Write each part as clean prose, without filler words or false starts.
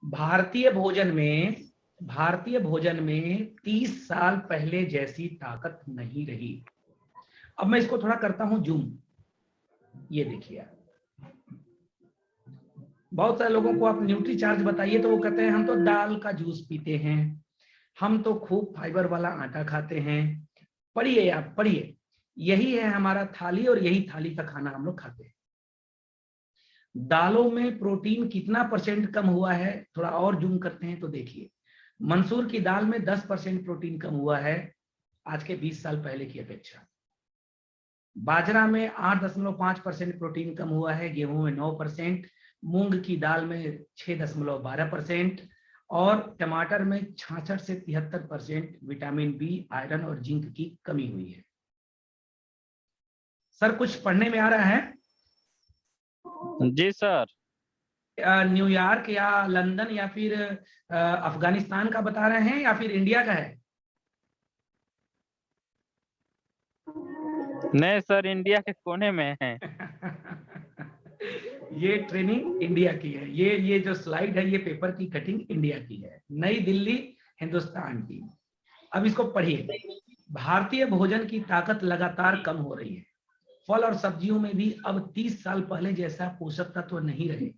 भारतीय भोजन में 30 साल पहले जैसी ताकत नहीं रही। अब मैं इसको थोड़ा करता हूं जूम। ये देखिए, बहुत सारे लोगों को आप न्यूट्री चार्ज बताइए तो वो कहते हैं हम तो दाल का जूस पीते हैं, हम तो खूब फाइबर वाला आटा खाते हैं। पढ़िए, आप पढ़िए, यही है हमारा थाली और यही थाली का खाना हम लोग खाते हैं। दालों में प्रोटीन कितना % कम हुआ है, थोड़ा और जूम करते हैं तो देखिए, मंसूर की दाल में 10% प्रोटीन कम हुआ है आज के 20 साल पहले की अपेक्षा। बाजरा में 8.5% प्रोटीन कम हुआ है, गेहूं में 9%, मूंग की दाल में 6.12% और टमाटर में 66 से 73% विटामिन बी, आयरन और जिंक की कमी हुई है। सर कुछ पढ़ने में आ रहा है? जी सर। न्यूयॉर्क या लंदन या फिर अफगानिस्तान का बता रहे हैं या फिर इंडिया का है? नहीं सर, इंडिया के कोने में है। ये ट्रेनिंग इंडिया की है। ये जो स्लाइड है ये पेपर की कटिंग इंडिया की है, नई दिल्ली हिंदुस्तान की। अब इसको पढ़िए। भारतीय भोजन की ताकत लगातार कम हो रही है। फल और सब्जियों में भी अब 30 साल पहले जैसा पोषक तत्व नहीं रहे।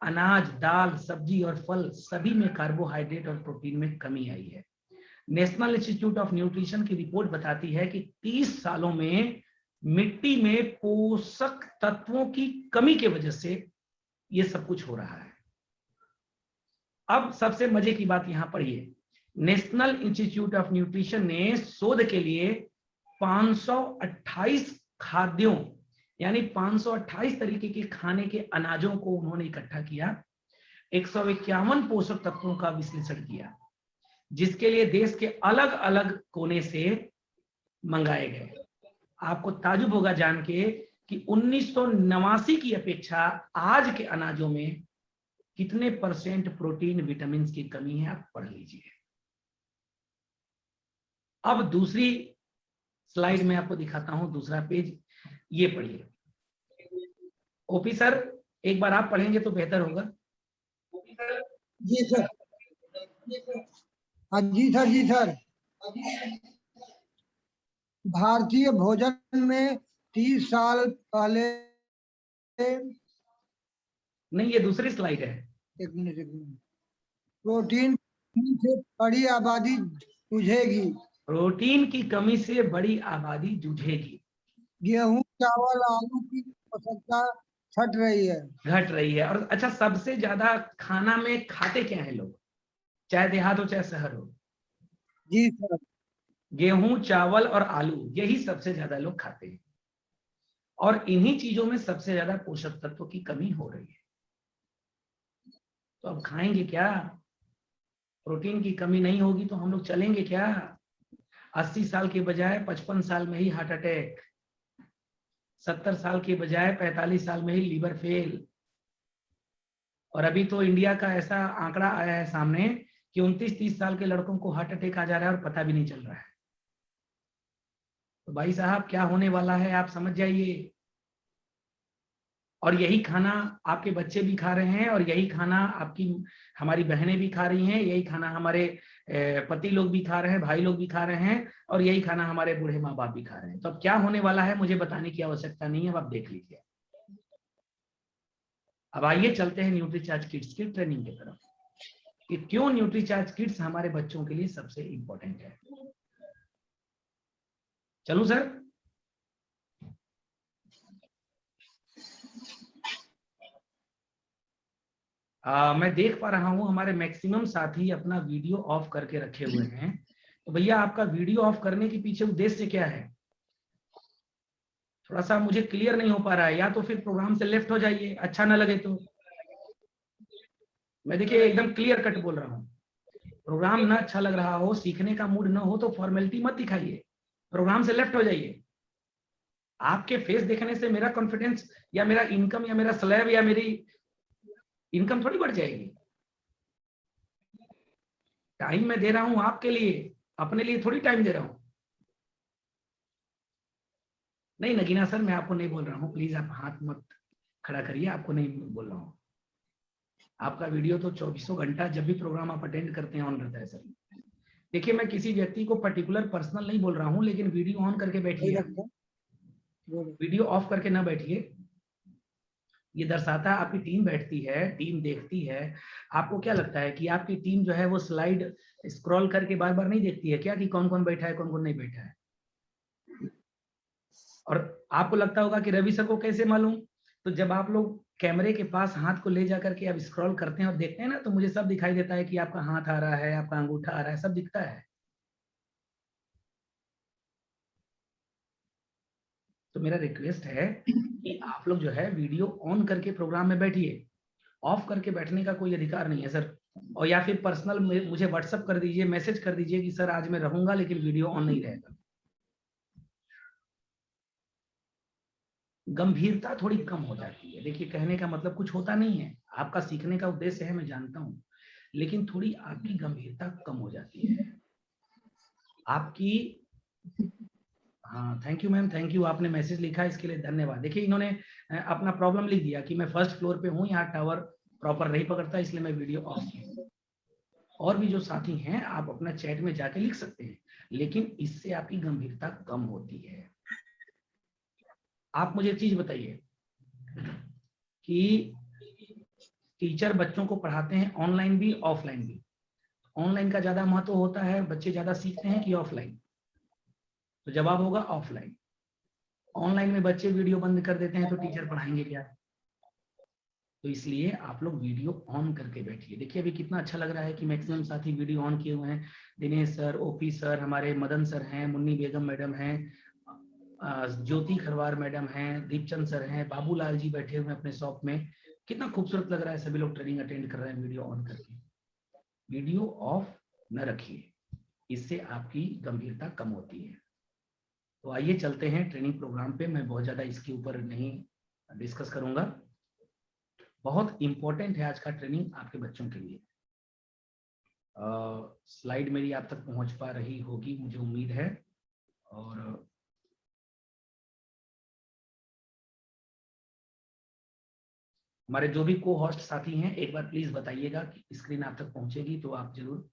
अनाज, दाल, सब्जी और फल सभी में कार्बोहाइड्रेट और प्रोटीन में कमी आई है। नेशनल इंस्टीट्यूट ऑफ न्यूट्रिशन की रिपोर्ट बताती है कि 30 सालों में मिट्टी में पोषक तत्वों की कमी की वजह से ये सब कुछ हो रहा है। अब सबसे मजे की बात यहां पढ़िए। नेशनल इंस्टीट्यूट ऑफ न्यूट्रिशन ने शोध के लिए 528 खाद्यों यानी 528 तरीके के खाने के अनाजों को उन्होंने इकट्ठा किया, 151 पोषक तत्वों का विश्लेषण किया, जिसके लिए देश के अलग अलग कोने से मंगाए गए। आपको ताजुब होगा जान के कि 1989 की अपेक्षा आज के अनाजों में कितने % प्रोटीन, विटामिन की कमी है, आप पढ़ लीजिए। अब दूसरी स्लाइड में आपको दिखाता हूं, दूसरा पेज, ये पढ़िए। ओपी सर एक बार आप पढ़ेंगे तो बेहतर होगा। जी सर। हाँ जी सर, जी सर। भारतीय भोजन में 30 साल पहले, नहीं ये दूसरी स्लाइड है। एक मिनट, प्रोटीन से बड़ी आबादी जूझेगी। प्रोटीन की कमी से बड़ी आबादी जूझेगी। गेहूं, चावल, आलू की आवश्यकता घट रही है। और अच्छा, सबसे ज्यादा खाना में खाते क्या है लोग, चाहे देहात हो चाहे शहर हो? जी सर। गेहूं, चावल और आलू, यही सबसे ज्यादा लोग खाते हैं और इन्हीं चीजों में सबसे ज्यादा पोषक तत्वों की कमी हो रही है। तो अब खाएंगे क्या? प्रोटीन की कमी नहीं होगी तो हम लोग चलेंगे क्या? 80 साल के बजाय 55 साल में ही हार्ट अटैक, 70 साल के बजाय 45 साल में ही लीवर फेल। और अभी तो इंडिया का ऐसा आंकड़ा आया है सामने कि 29-30 साल के लड़कों को हार्ट अटैक आ जा रहा है और पता भी नहीं चल रहा है। तो भाई साहब क्या होने वाला है आप समझ जाइए। और यही खाना आपके बच्चे भी खा रहे हैं और यही खाना आपकी हमारी बहनें भी खा रही हैं, यही खाना हमारे पति लोग भी खा रहे हैं, भाई लोग भी खा रहे हैं और यही खाना हमारे बूढ़े माँ बाप भी खा रहे हैं। तो अब क्या होने वाला है मुझे बताने की आवश्यकता नहीं है, अब आप देख लीजिए। अब आइए चलते हैं न्यूट्रीचार्ज किड्स की ट्रेनिंग की तरफ कि क्यों न्यूट्रीचार्ज किड्स हमारे बच्चों के लिए सबसे इंपॉर्टेंट है। चलूं सर? मैं देख पा रहा हूं हमारे मैक्सिमम साथी अपना वीडियो ऑफ करके रखे हुए हैं। तो भैया आपका वीडियो ऑफ करने के पीछे उद्देश्य क्या है? थोड़ा सा मुझे क्लियर नहीं हो पा रहा है, या तो फिर प्रोग्राम से लेफ्ट हो जाइए, अच्छा ना लगे तो। मैं देखिए एकदम क्लियर कट बोल रहा हूँ, प्रोग्राम ना अच्छा लग रहा हो, सीखने का मूड ना हो तो फॉर्मेलिटी मत दिखाइए, प्रोग्राम से लेफ्ट हो जाइए। आपके फेस देखने से मेरा कॉन्फिडेंस या मेरा इनकम या मेरा स्लैब या मेरी इनकम थोड़ी बढ़ जाएगी। टाइम मैं दे रहा हूं आपके लिए, अपने लिए थोड़ी टाइम दे रहा हूं। नहीं नगीना सर, मैं आपको नहीं बोल रहा हूं, प्लीज आप हाथ मत खड़ा करिए, आपको नहीं बोल रहा हूं। आपका वीडियो तो 24 घंटा जब भी प्रोग्राम आप अटेंड करते हैं ऑन रहता है सर। देखिए मैं किसी व्यक्ति को पर्टिकुलर पर्सनल नहीं बोल रहा हूं, लेकिन वीडियो ऑन करके बैठिए, वीडियो ऑफ करके ना बैठिए। ये दर्शाता है आपकी टीम बैठती है, टीम देखती है। आपको क्या लगता है कि आपकी टीम जो है वो स्लाइड स्क्रॉल करके बार बार नहीं देखती है क्या कि कौन कौन बैठा है, कौन कौन नहीं बैठा है? और आपको लगता होगा कि रवि सर को कैसे मालूम? तो जब आप लोग कैमरे के पास हाथ को ले जाकर के अब स्क्रॉल करते हैं और देखते हैं ना, तो मुझे सब दिखाई देता है कि आपका हाथ आ रहा है, आपका अंगूठा आ रहा है, सब दिखता है। तो मेरा रिक्वेस्ट है कि आप लोग जो है वीडियो ऑन करके प्रोग्राम में बैठिए। ऑफ करके बैठने का कोई अधिकार नहीं है सर। और या फिर पर्सनल मुझे व्हाट्सएप कर दीजिए, मैसेज कर दीजिए कि सर आज मैं रहूंगा लेकिन वीडियो ऑन नहीं रहेगा। गंभीरता थोड़ी कम हो जाती है। देखिए कहने का मतलब कुछ होता नहीं है, आपका सीखने का उद्देश्य है, मैं जानता हूं, लेकिन थोड़ी आपकी गंभीरता कम हो जाती है आपकी। हाँ thank you ma'am, thank you, आपने मैसेज लिखा इसके लिए धन्यवाद। देखिए इन्होंने अपना प्रॉब्लम लिख दिया कि मैं फर्स्ट फ्लोर पे हूँ, यहाँ टावर प्रॉपर नहीं पकड़ता इसलिए मैं वीडियो ऑफ किया। और भी जो साथी हैं आप अपना चैट में जाके लिख सकते हैं, लेकिन इससे आपकी गंभीरता कम होती है। आप मुझे एक चीज बताइए कि टीचर बच्चों को पढ़ाते हैं ऑनलाइन भी ऑफलाइन भी, ऑनलाइन का ज्यादा महत्व होता है, बच्चे ज्यादा सीखते हैं कि ऑफलाइन? तो जवाब होगा ऑफलाइन। ऑनलाइन में बच्चे वीडियो बंद कर देते हैं तो टीचर पढ़ाएंगे क्या? तो इसलिए आप लोग वीडियो ऑन करके बैठिए। देखिए अभी कितना अच्छा लग रहा है कि मैक्सिमम साथी वीडियो ऑन किए हुए हैं। दिनेश सर, ओपी सर, हमारे मदन सर हैं, मुन्नी बेगम मैडम हैं, ज्योति खरवार मैडम हैं, दीपचंद सर हैं, बाबूलाल जी बैठे हुए हैं अपने शॉप में। कितना खूबसूरत लग रहा है, सभी लोग ट्रेनिंग अटेंड कर रहे हैं वीडियो ऑन करके। वीडियो ऑफ न रखिए, इससे आपकी गंभीरता कम होती है। तो आइए चलते हैं ट्रेनिंग प्रोग्राम पे। मैं बहुत ज्यादा इसके ऊपर नहीं डिस्कस करूंगा, बहुत इंपॉर्टेंट है आज का ट्रेनिंग आपके बच्चों के लिए। स्लाइड मेरी आप तक पहुंच पा रही होगी मुझे उम्मीद है। और हमारे जो भी को होस्ट साथी हैं एक बार प्लीज बताइएगा कि स्क्रीन आप तक पहुंचेगी तो आप जरूर।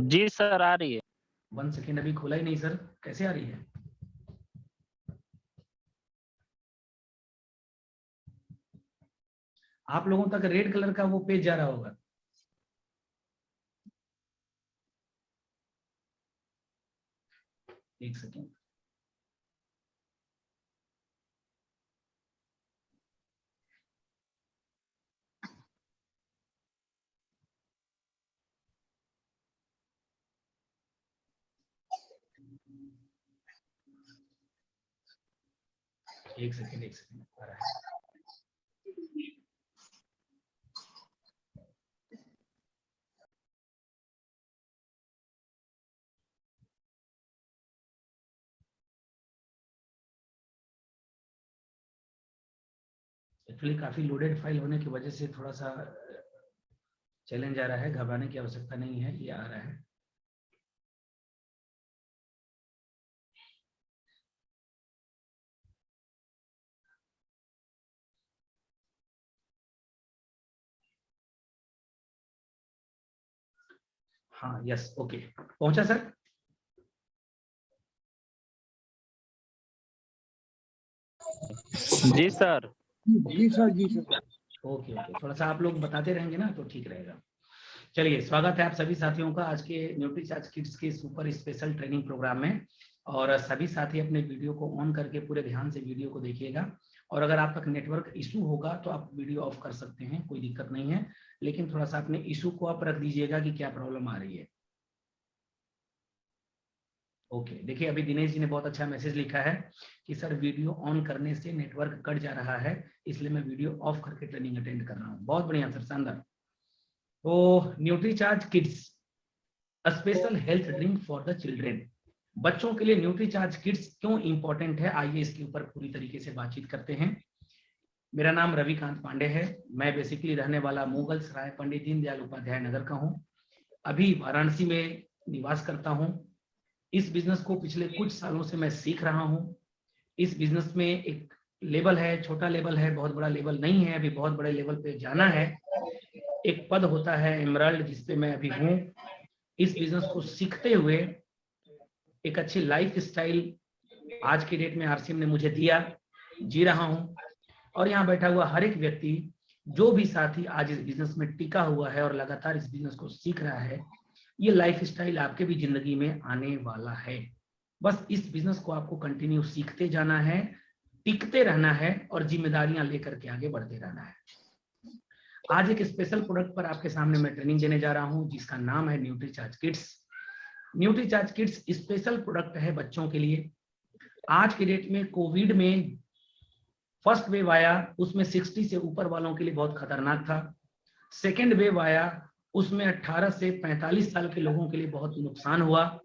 जी सर आ रही है। 1 सेकेंड, अभी खोला ही नहीं सर, कैसे आ रही है? आप लोगों तक रेड कलर का वो पेज जा रहा होगा। एक सेकेंड, एक सेकेंड आ रहा है। एक्चुअली काफी लोडेड फाइल होने की वजह से थोड़ा सा चैलेंज आ रहा है, घबराने की आवश्यकता नहीं है, ये आ रहा है। हाँ यस ओके, पहुंचा सर? जी सर। जी सर, जी सर। ओके ओके, थोड़ा सा आप लोग बताते रहेंगे ना तो ठीक रहेगा। चलिए स्वागत है आप सभी साथियों का आज के न्यूट्रीचार्ज किड्स के सुपर स्पेशल ट्रेनिंग प्रोग्राम में। और सभी साथी अपने वीडियो को ऑन करके पूरे ध्यान से वीडियो को देखिएगा। और अगर आप तक नेटवर्क इशू होगा तो आप वीडियो ऑफ कर सकते हैं, कोई दिक्कत नहीं है, लेकिन थोड़ा सा अपने इशू को आप रख दीजिएगा कि क्या प्रॉब्लम आ रही है। ओके देखिए अभी दिनेश जी ने बहुत अच्छा मैसेज लिखा है कि सर वीडियो ऑन करने से नेटवर्क कट जा रहा है, इसलिए मैं वीडियो ऑफ करके ट्रेनिंग अटेंड कर रहा हूँ। बहुत बढ़िया सर, शानदार। तो Nutricharge kids special health drink for the children, बच्चों के लिए न्यूट्रीचार्ज किड्स क्यों इंपॉर्टेंट है, आइए इसके ऊपर पूरी तरीके से बातचीत करते हैं। मेरा नाम रविकांत पांडे है, मैं बेसिकली रहने वाला मुगल सराय पंडित दीनदयाल उपाध्याय नगर का हूँ। अभी वाराणसी में निवास करता हूँ। इस बिजनेस को पिछले कुछ सालों से मैं सीख रहा हूँ। इस बिजनेस में एक लेवल है, छोटा लेवल है, बहुत बड़ा लेवल नहीं है, अभी बहुत बड़े लेवल पे जाना है। एक पद होता है एमराल्ड, जिसपे मैं अभी हूँ। इस बिजनेस को सीखते हुए एक अच्छी लाइफ स्टाइल आज की डेट में आरसीएम ने मुझे दिया, जी रहा हूँ। और यहाँ बैठा हुआ हर एक व्यक्ति, जो भी साथी आज इस बिजनेस में टिका हुआ है और लगातार इस बिजनेस को सीख रहा है, ये लाइफ स्टाइल आपके भी जिंदगी में आने वाला है। बस इस बिजनेस को आपको कंटिन्यू सीखते जाना है, टिकते रहना है और जिम्मेदारियां लेकर के आगे बढ़ते रहना है। आज एक स्पेशल प्रोडक्ट पर आपके सामने मैं ट्रेनिंग देने जा रहा हूं, जिसका नाम है Nutricharge kids. Nutricharge kids special product है बच्चों के लिए। आज की डेट में कोविड में फर्स्ट वेव आया, उसमें 60 से ऊपर वालों के लिए बहुत खतरनाक था। सेकेंड वेव आया, उसमें 18 से 45 साल के लोगों के लिए बहुत नुकसान हुआ।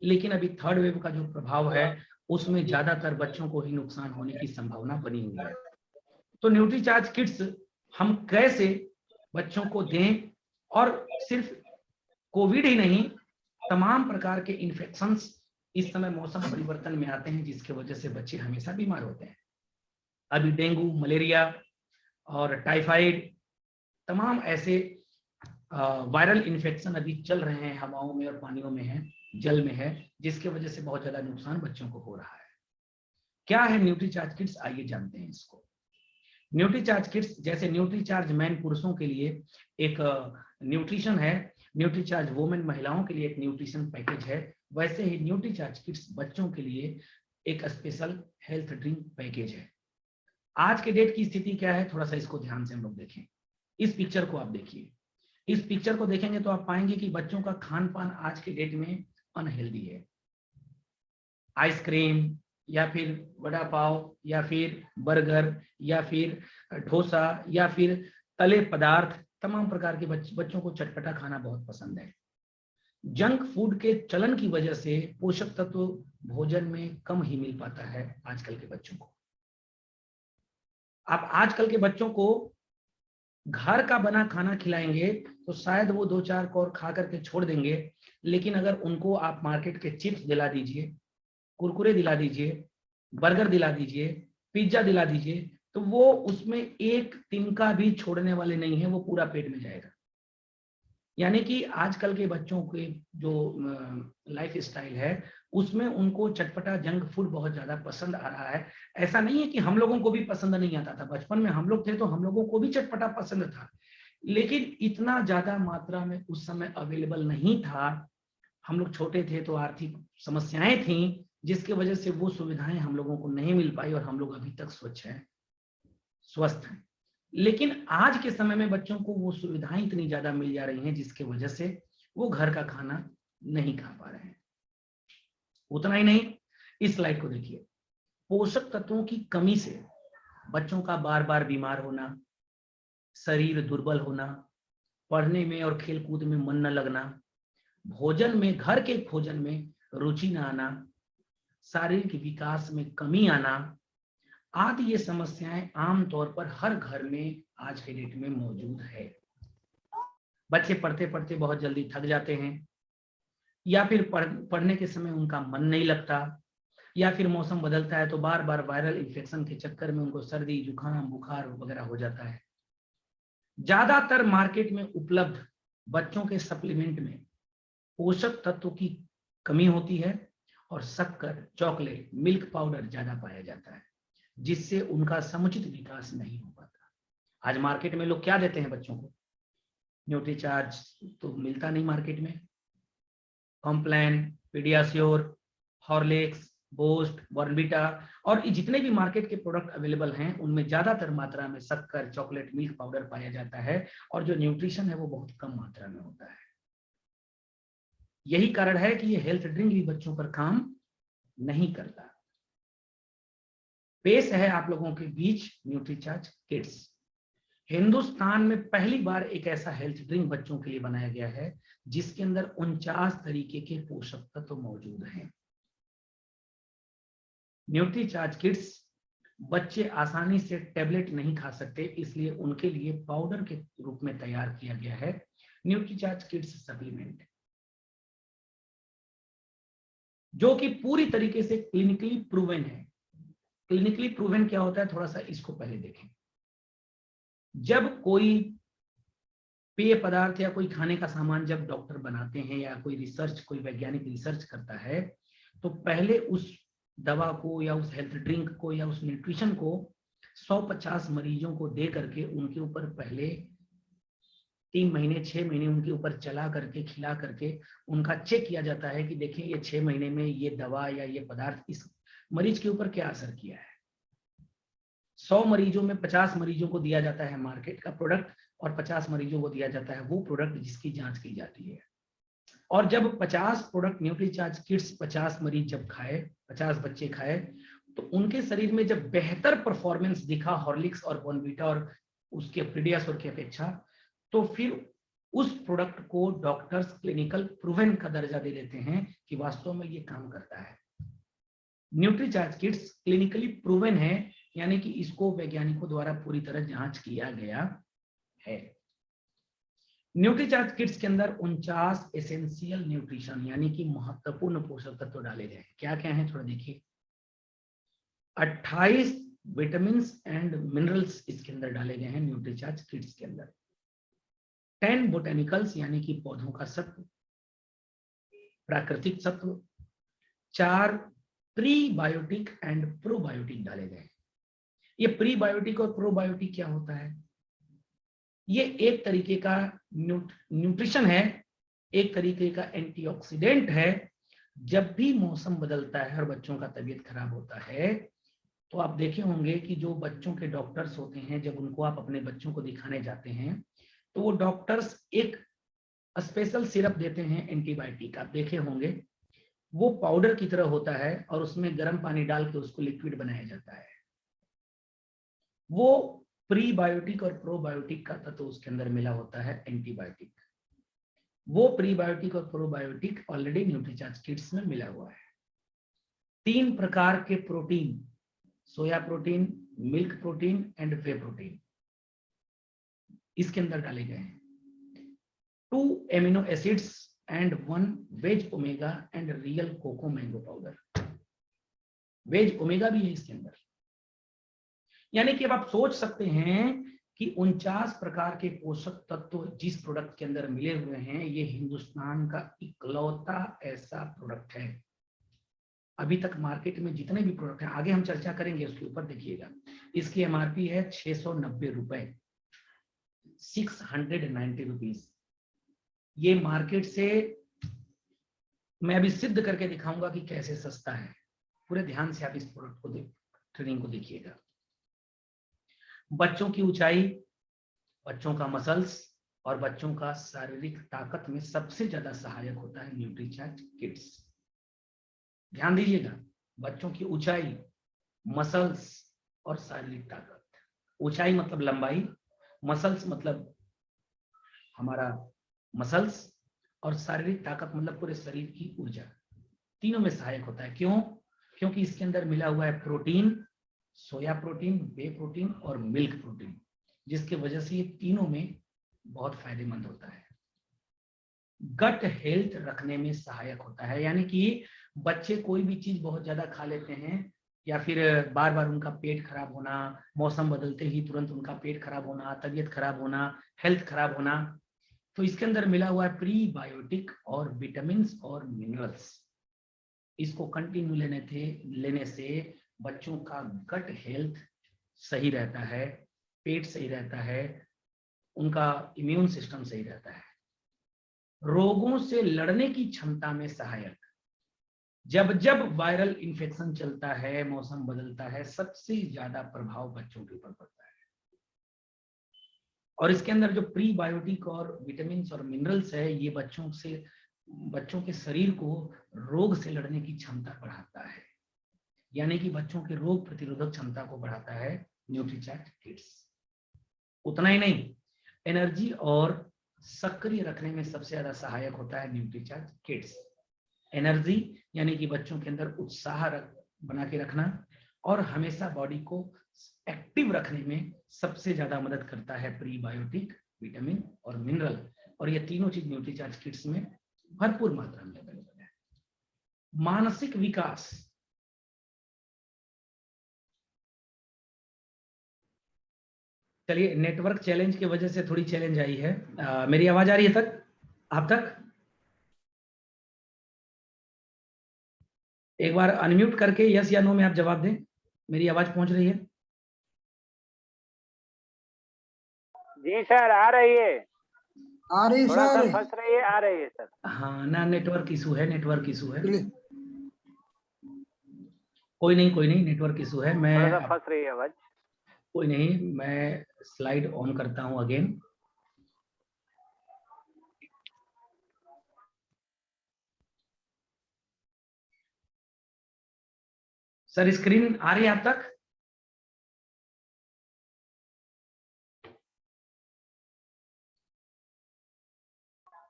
लेकिन अभी थर्ड वेव का जो प्रभाव है, उसमें ज्यादातर बच्चों को ही नुकसान होने की संभावना बनी हुई है। तो न्यूट्रीचार्ज किड्स हम कैसे बच्चों को दें, और सिर्फ कोविड ही नहीं, तमाम प्रकार के इन्फेक्शंस इस समय मौसम परिवर्तन में आते हैं, जिसके वजह से बच्चे हमेशा बीमार होते हैं। अभी डेंगू, मलेरिया और टाइफाइड, तमाम ऐसे वायरल इन्फेक्शन अभी चल रहे हैं, हवाओं में और पानियों में है, जल में है, जिसके वजह से बहुत ज्यादा नुकसान बच्चों को हो रहा है। क्या है न्यूट्रीचार्ज किड्स, आइए जानते हैं इसको। न्यूट्रीचार्ज किड्स, जैसे न्यूट्रीचार्ज मैन पुरुषों के लिए एक न्यूट्रिशन है, न्यूट्रीचार्ज वुमेन महिलाओं के लिए एक न्यूट्रिशन पैकेज है, वैसे ही न्यूट्रीचार्ज किड्स बच्चों के लिए एक स्पेशल हेल्थ ड्रिंक पैकेज है। आज के डेट की स्थिति क्या है, थोड़ा सा इसको ध्यान से हम लोग देखें। इस पिक्चर को आप देखिए। इस पिक्चर को देखेंगे तो आप पाएंगे कि बच्चों का खान पान आज के डेट में अनहेल्दी है। आइसक्रीम या फिर वड़ा पाव या फिर बर्गर या फिर डोसा या फिर तले पदार्थ, तमाम प्रकार के बच्चों को चटपटा खाना बहुत पसंद है। जंक फूड के चलन की वजह से पोषक तत्व भोजन में कम ही मिल पाता है आजकल के बच्चों को। आप आजकल के बच्चों को घर का बना खाना खिलाएंगे तो शायद वो 2-4 कौर खा करके छोड़ देंगे, लेकिन अगर उनको आप मार्केट के चिप्स दिला दीजिए, कुरकुरे दिला दीजिए, बर्गर दिला दीजिए, पिज्जा दिला दीजिए, तो वो उसमें एक तिनका भी छोड़ने वाले नहीं है, वो पूरा पेट में जाएगा। यानी कि आजकल के बच्चों के जो लाइफ स्टाइल है, उसमें उनको चटपटा जंक फूड बहुत ज्यादा पसंद आ रहा है। ऐसा नहीं है कि हम लोगों को भी पसंद नहीं आता था, बचपन में हम लोग थे तो हम लोगों को भी चटपटा पसंद था, लेकिन इतना ज्यादा मात्रा में उस समय अवेलेबल नहीं था। हम लोग छोटे थे तो आर्थिक समस्याएं थी, जिसकी वजह से वो सुविधाएं हम लोगों को नहीं मिल पाई, और हम लोग अभी तक स्वच्छ हैं, स्वस्थ हैं। लेकिन आज के समय में बच्चों को वो सुविधाएं इतनी ज्यादा मिल जा रही हैं, जिसके वजह से वो घर का खाना नहीं खा पा रहे हैं। उतना ही नहीं, इस स्लाइड को देखिए। पोषक तत्वों की कमी से बच्चों का बार बार बीमार होना, शरीर दुर्बल होना, पढ़ने में और खेलकूद में मन न लगना, भोजन में, घर के भोजन में रुचि न आना, शारीरिक विकास में कमी आना आदि ये समस्याएं आमतौर पर हर घर में आज के डेट में मौजूद है। बच्चे पढ़ते पढ़ते बहुत जल्दी थक जाते हैं, या फिर पढ़ने के समय उनका मन नहीं लगता, या फिर मौसम बदलता है तो बार बार वायरल इन्फेक्शन के चक्कर में उनको सर्दी, जुकाम, बुखार वगैरह हो जाता है। ज्यादातर मार्केट में उपलब्ध बच्चों के सप्लीमेंट में पोषक तत्व की कमी होती है, और शक्कर, चॉकलेट, मिल्क पाउडर ज्यादा पाया जाता है, जिससे उनका समुचित विकास नहीं हो पाता। आज मार्केट में लोग क्या देते हैं बच्चों को? न्यूट्रीचार्ज तो मिलता नहीं मार्केट में, Complan, PediaSure, Horlicks, boost, Bournvita और जितने भी मार्केट के प्रोडक्ट अवेलेबल हैं, उनमें ज्यादातर मात्रा में शक्कर, चॉकलेट, मिल्क पाउडर पाया जाता है, और जो न्यूट्रिशन है वो बहुत कम मात्रा में होता है। यही कारण है कि ये हेल्थ ड्रिंक भी बच्चों पर काम नहीं करता। पेश है आप लोगों के बीच न्यूट्रीचार्ज किड्स। हिंदुस्तान में पहली बार एक ऐसा हेल्थ ड्रिंक बच्चों के लिए बनाया गया है, जिसके अंदर 49 तरीके के पोषक तत्व मौजूद हैं। न्यूट्रीचार्ज किड्स बच्चे आसानी से टेबलेट नहीं खा सकते, इसलिए उनके लिए पाउडर के रूप में तैयार किया गया है न्यूट्रीचार्ज किड्स सप्लीमेंट, जो कि पूरी तरीके से क्लिनिकली प्रूवन है। क्लिनिकली प्रूवन क्या होता है, थोड़ा सा इसको पहले देखें। जब कोई पेय पदार्थ या कोई खाने का सामान जब डॉक्टर बनाते हैं या कोई रिसर्च, कोई वैज्ञानिक रिसर्च करता है, तो पहले उस दवा को या उस हेल्थ ड्रिंक को या उस न्यूट्रिशन को 150 मरीजों को दे करके उनके ऊपर पहले 3 महीने 6 महीने उनके ऊपर चला करके, खिला करके उनका चेक किया जाता है कि देखिए ये 6 महीने में ये दवा या ये पदार्थ इस मरीज के ऊपर क्या असर किया है। 100 मरीजों में 50 मरीजों को दिया जाता है मार्केट का प्रोडक्ट और 50 मरीजों को दिया जाता है वो प्रोडक्ट जिसकी जांच की जाती है। और जब 50 प्रोडक्ट न्यूट्रीचार्ज किड्स 50 मरीज जब खाए, 50 बच्चे खाए, तो उनके शरीर में जब बेहतर परफॉर्मेंस दिखा हॉर्लिक्स और बॉर्नवीटा और उसके पीडियाश्योर की अपेक्षा, तो फिर उस प्रोडक्ट को डॉक्टर्स क्लिनिकल प्रूवन का दर्जा दे देते हैं कि वास्तव में ये काम करता है। न्यूट्रीचार्ज किड्स क्लिनिकली प्रूवन है, यानी कि इसको वैज्ञानिकों द्वारा पूरी तरह जांच किया गया है। न्यूट्रीचार्ज किट्स के अंदर 49 एसेंशियल न्यूट्रिशन यानी कि महत्वपूर्ण पोषक तत्व डाले गए हैं। क्या क्या है थोड़ा देखिए। 28 विटामिन एंड मिनरल्स इसके अंदर डाले गए हैं न्यूट्रीचार्ज किट्स के अंदर। 10 बोटेनिकल्स यानी कि पौधों का सत्व, प्राकृतिक सत्व, 4 प्रीबायोटिक एंड प्रोबायोटिक डाले गए हैं। ये प्रीबायोटिक और प्रोबायोटिक क्या होता है? ये एक तरीके का न्यूट्रिशन है, एक तरीके का एंटीऑक्सीडेंट है। जब भी मौसम बदलता है और बच्चों का तबीयत खराब होता है, तो आप देखे होंगे कि जो बच्चों के डॉक्टर्स होते हैं, जब उनको आप अपने बच्चों को दिखाने जाते हैं, तो वो डॉक्टर्स एक स्पेशल सिरप देते हैं एंटीबायोटिक। आप देखे होंगे वो पाउडर की तरह होता है और उसमें गर्म पानी डाल के उसको लिक्विड बनाया जाता है। वो प्रीबायोटिक और प्रोबायोटिक का तत्व उसके अंदर मिला होता है एंटीबायोटिक। वो प्रीबायोटिक और प्रोबायोटिक ऑलरेडी न्यूट्रीचार्ज किट्स में मिला हुआ है। 3 प्रकार के protein, soya protein, milk protein and whey protein इसके अंदर डाले गए हैं। 2 amino acids and 1 veg omega and real cocoa mango powder. Veg omega भी है इसके अंदर। यानी कि अब आप सोच सकते हैं कि 49 प्रकार के पोषक तत्व जिस प्रोडक्ट के अंदर मिले हुए हैं, ये हिंदुस्तान का इकलौता ऐसा प्रोडक्ट है। अभी तक मार्केट में जितने भी प्रोडक्ट हैं, आगे हम चर्चा करेंगे उसके ऊपर, देखिएगा इसकी एमआरपी है 690 रुपए, 690 रुपीज। ये मार्केट से मैं अभी सिद्ध करके दिखाऊंगा कि कैसे सस्ता है। पूरे ध्यान से आप इस प्रोडक्ट को ट्रेनिंग को देखिएगा। बच्चों की ऊंचाई, बच्चों का मसल्स और बच्चों का शारीरिक ताकत में सबसे ज्यादा सहायक होता है न्यूट्रीचार्ज किट्स। ध्यान दीजिएगा, बच्चों की ऊंचाई, मसल्स और शारीरिक ताकत। ऊंचाई मतलब लंबाई, मसल्स मतलब हमारा मसल्स, और शारीरिक ताकत मतलब पूरे शरीर की ऊर्जा। तीनों में सहायक होता है। क्यों? क्योंकि इसके अंदर मिला हुआ है प्रोटीन, सोया प्रोटीन, वे प्रोटीन और मिल्क प्रोटीन, जिसकी वजह से ये तीनों में बहुत फायदेमंद होता है। गट हेल्थ रखने में सहायक होता है, यानी कि बच्चे कोई भी चीज बहुत ज्यादा खा लेते हैं या फिर बार बार उनका पेट खराब होना, मौसम बदलते ही तुरंत उनका पेट खराब होना, तबीयत खराब होना, हेल्थ खराब होना, तो इसके अंदर मिला हुआ है प्रीबायोटिक और विटामिन और मिनरल्स। इसको कंटिन्यू लेने से बच्चों का गट हेल्थ सही रहता है, पेट सही रहता है, उनका इम्यून सिस्टम सही रहता है, रोगों से लड़ने की क्षमता में सहायक। जब जब वायरल इन्फेक्शन चलता है, मौसम बदलता है, सबसे ज्यादा प्रभाव बच्चों के ऊपर पड़ता है। और इसके अंदर जो प्रीबायोटिक और विटामिन और मिनरल्स है, ये बच्चों के शरीर को रोग से लड़ने की क्षमता बढ़ाता है, यानी कि बच्चों के रोग प्रतिरोधक क्षमता को बढ़ाता है न्यूट्रीचार्ज किट्स। उतना ही नहीं, एनर्जी और सक्रिय रखने में सबसे ज्यादा सहायक होता है न्यूट्रीचार्ज किट्स। एनर्जी यानी कि बच्चों के अंदर उत्साह बना के रखना, और हमेशा बॉडी को एक्टिव रखने में सबसे ज्यादा मदद करता है प्रीबायोटिक, विटामिन और मिनरल। और ये तीनों चीज न्यूट्रीचार्ज किट्स में भरपूर मात्रा में अवेलेबल है। मानसिक विकास, चलिए, नेटवर्क चैलेंज की वजह से थोड़ी चैलेंज आई है। मेरी आवाज आ रही है तक आप तक? एक बार अनम्यूट करके यस या नो में आप जवाब दें, मेरी आवाज पहुंच रही है? जी सर, आ रही है। आ रही थोड़ा सा सर। फंस रही है, आ रही है सर। हाँ ना, नेटवर्क इशू है, नेटवर्क इशू है। कोई नहीं, नेटवर्क इशू है। मैं थोड़ा सा फंस रही है आवाज। कोई नहीं, मैं स्लाइड ऑन करता हूं अगेन। सर स्क्रीन आ रही है आप तक?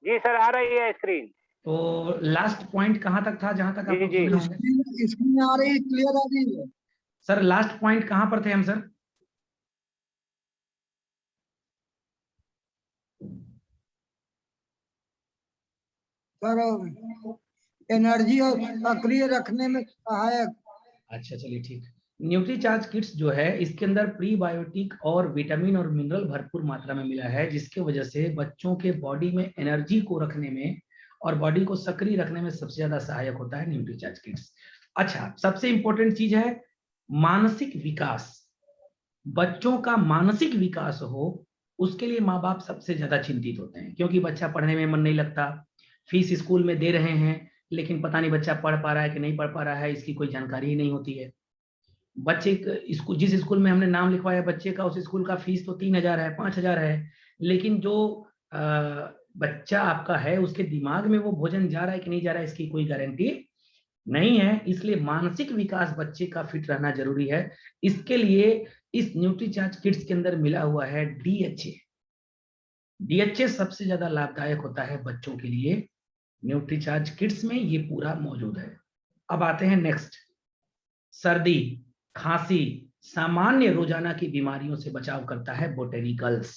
जी सर, आ रही है स्क्रीन। तो लास्ट पॉइंट कहां तक था, जहां तक आप जी, लोग जी। सुन रहे होंगे? स्क्रीन आ रही है, क्लियर आ रही है। सर लास्ट पॉइंट कहां पर थे हम सर? सर एनर्जी और सक्रिय रखने में सहायक। अच्छा चलिए ठीक। न्यूट्रीचार्ज किट्स जो है, इसके अंदर प्रीबायोटिक और विटामिन और मिनरल भरपूर मात्रा में मिला है, जिसके वजह से बच्चों के बॉडी में एनर्जी को रखने में और बॉडी को सक्रिय रखने में सबसे ज्यादा सहायक होता है न्यूट्रीचार्ज किट्स। अच्छा, सबसे इंपॉर्टेंट चीज है मानसिक विकास। बच्चों का मानसिक विकास हो, उसके लिए माँ बाप सबसे ज्यादा चिंतित होते हैं, क्योंकि बच्चा पढ़ने में मन नहीं लगता, फीस स्कूल में दे रहे हैं लेकिन पता नहीं बच्चा पढ़ पा रहा है कि नहीं पढ़ पा रहा है, इसकी कोई जानकारी ही नहीं होती है। बच्चे स्कूल, जिस स्कूल में हमने नाम लिखवाया बच्चे का, उस स्कूल का फीस तो 3,000 है, 5,000 है, लेकिन जो बच्चा आपका है उसके दिमाग में वो भोजन जा रहा है कि नहीं जा रहा है, इसकी कोई गारंटी नहीं है। इसलिए मानसिक विकास बच्चे का फिट रहना जरूरी है। इसके लिए इस न्यूट्रीचार्ज किट्स के अंदर मिला हुआ है डीएचए। डीएचए सबसे ज्यादा लाभदायक होता है बच्चों के लिए। न्यूट्रीचार्ज किट्स में ये पूरा मौजूद है। अब आते हैं नेक्स्ट, सर्दी, खांसी, सामान्य रोजाना की बीमारियों से बचाव करता है बोटेनिकल्स।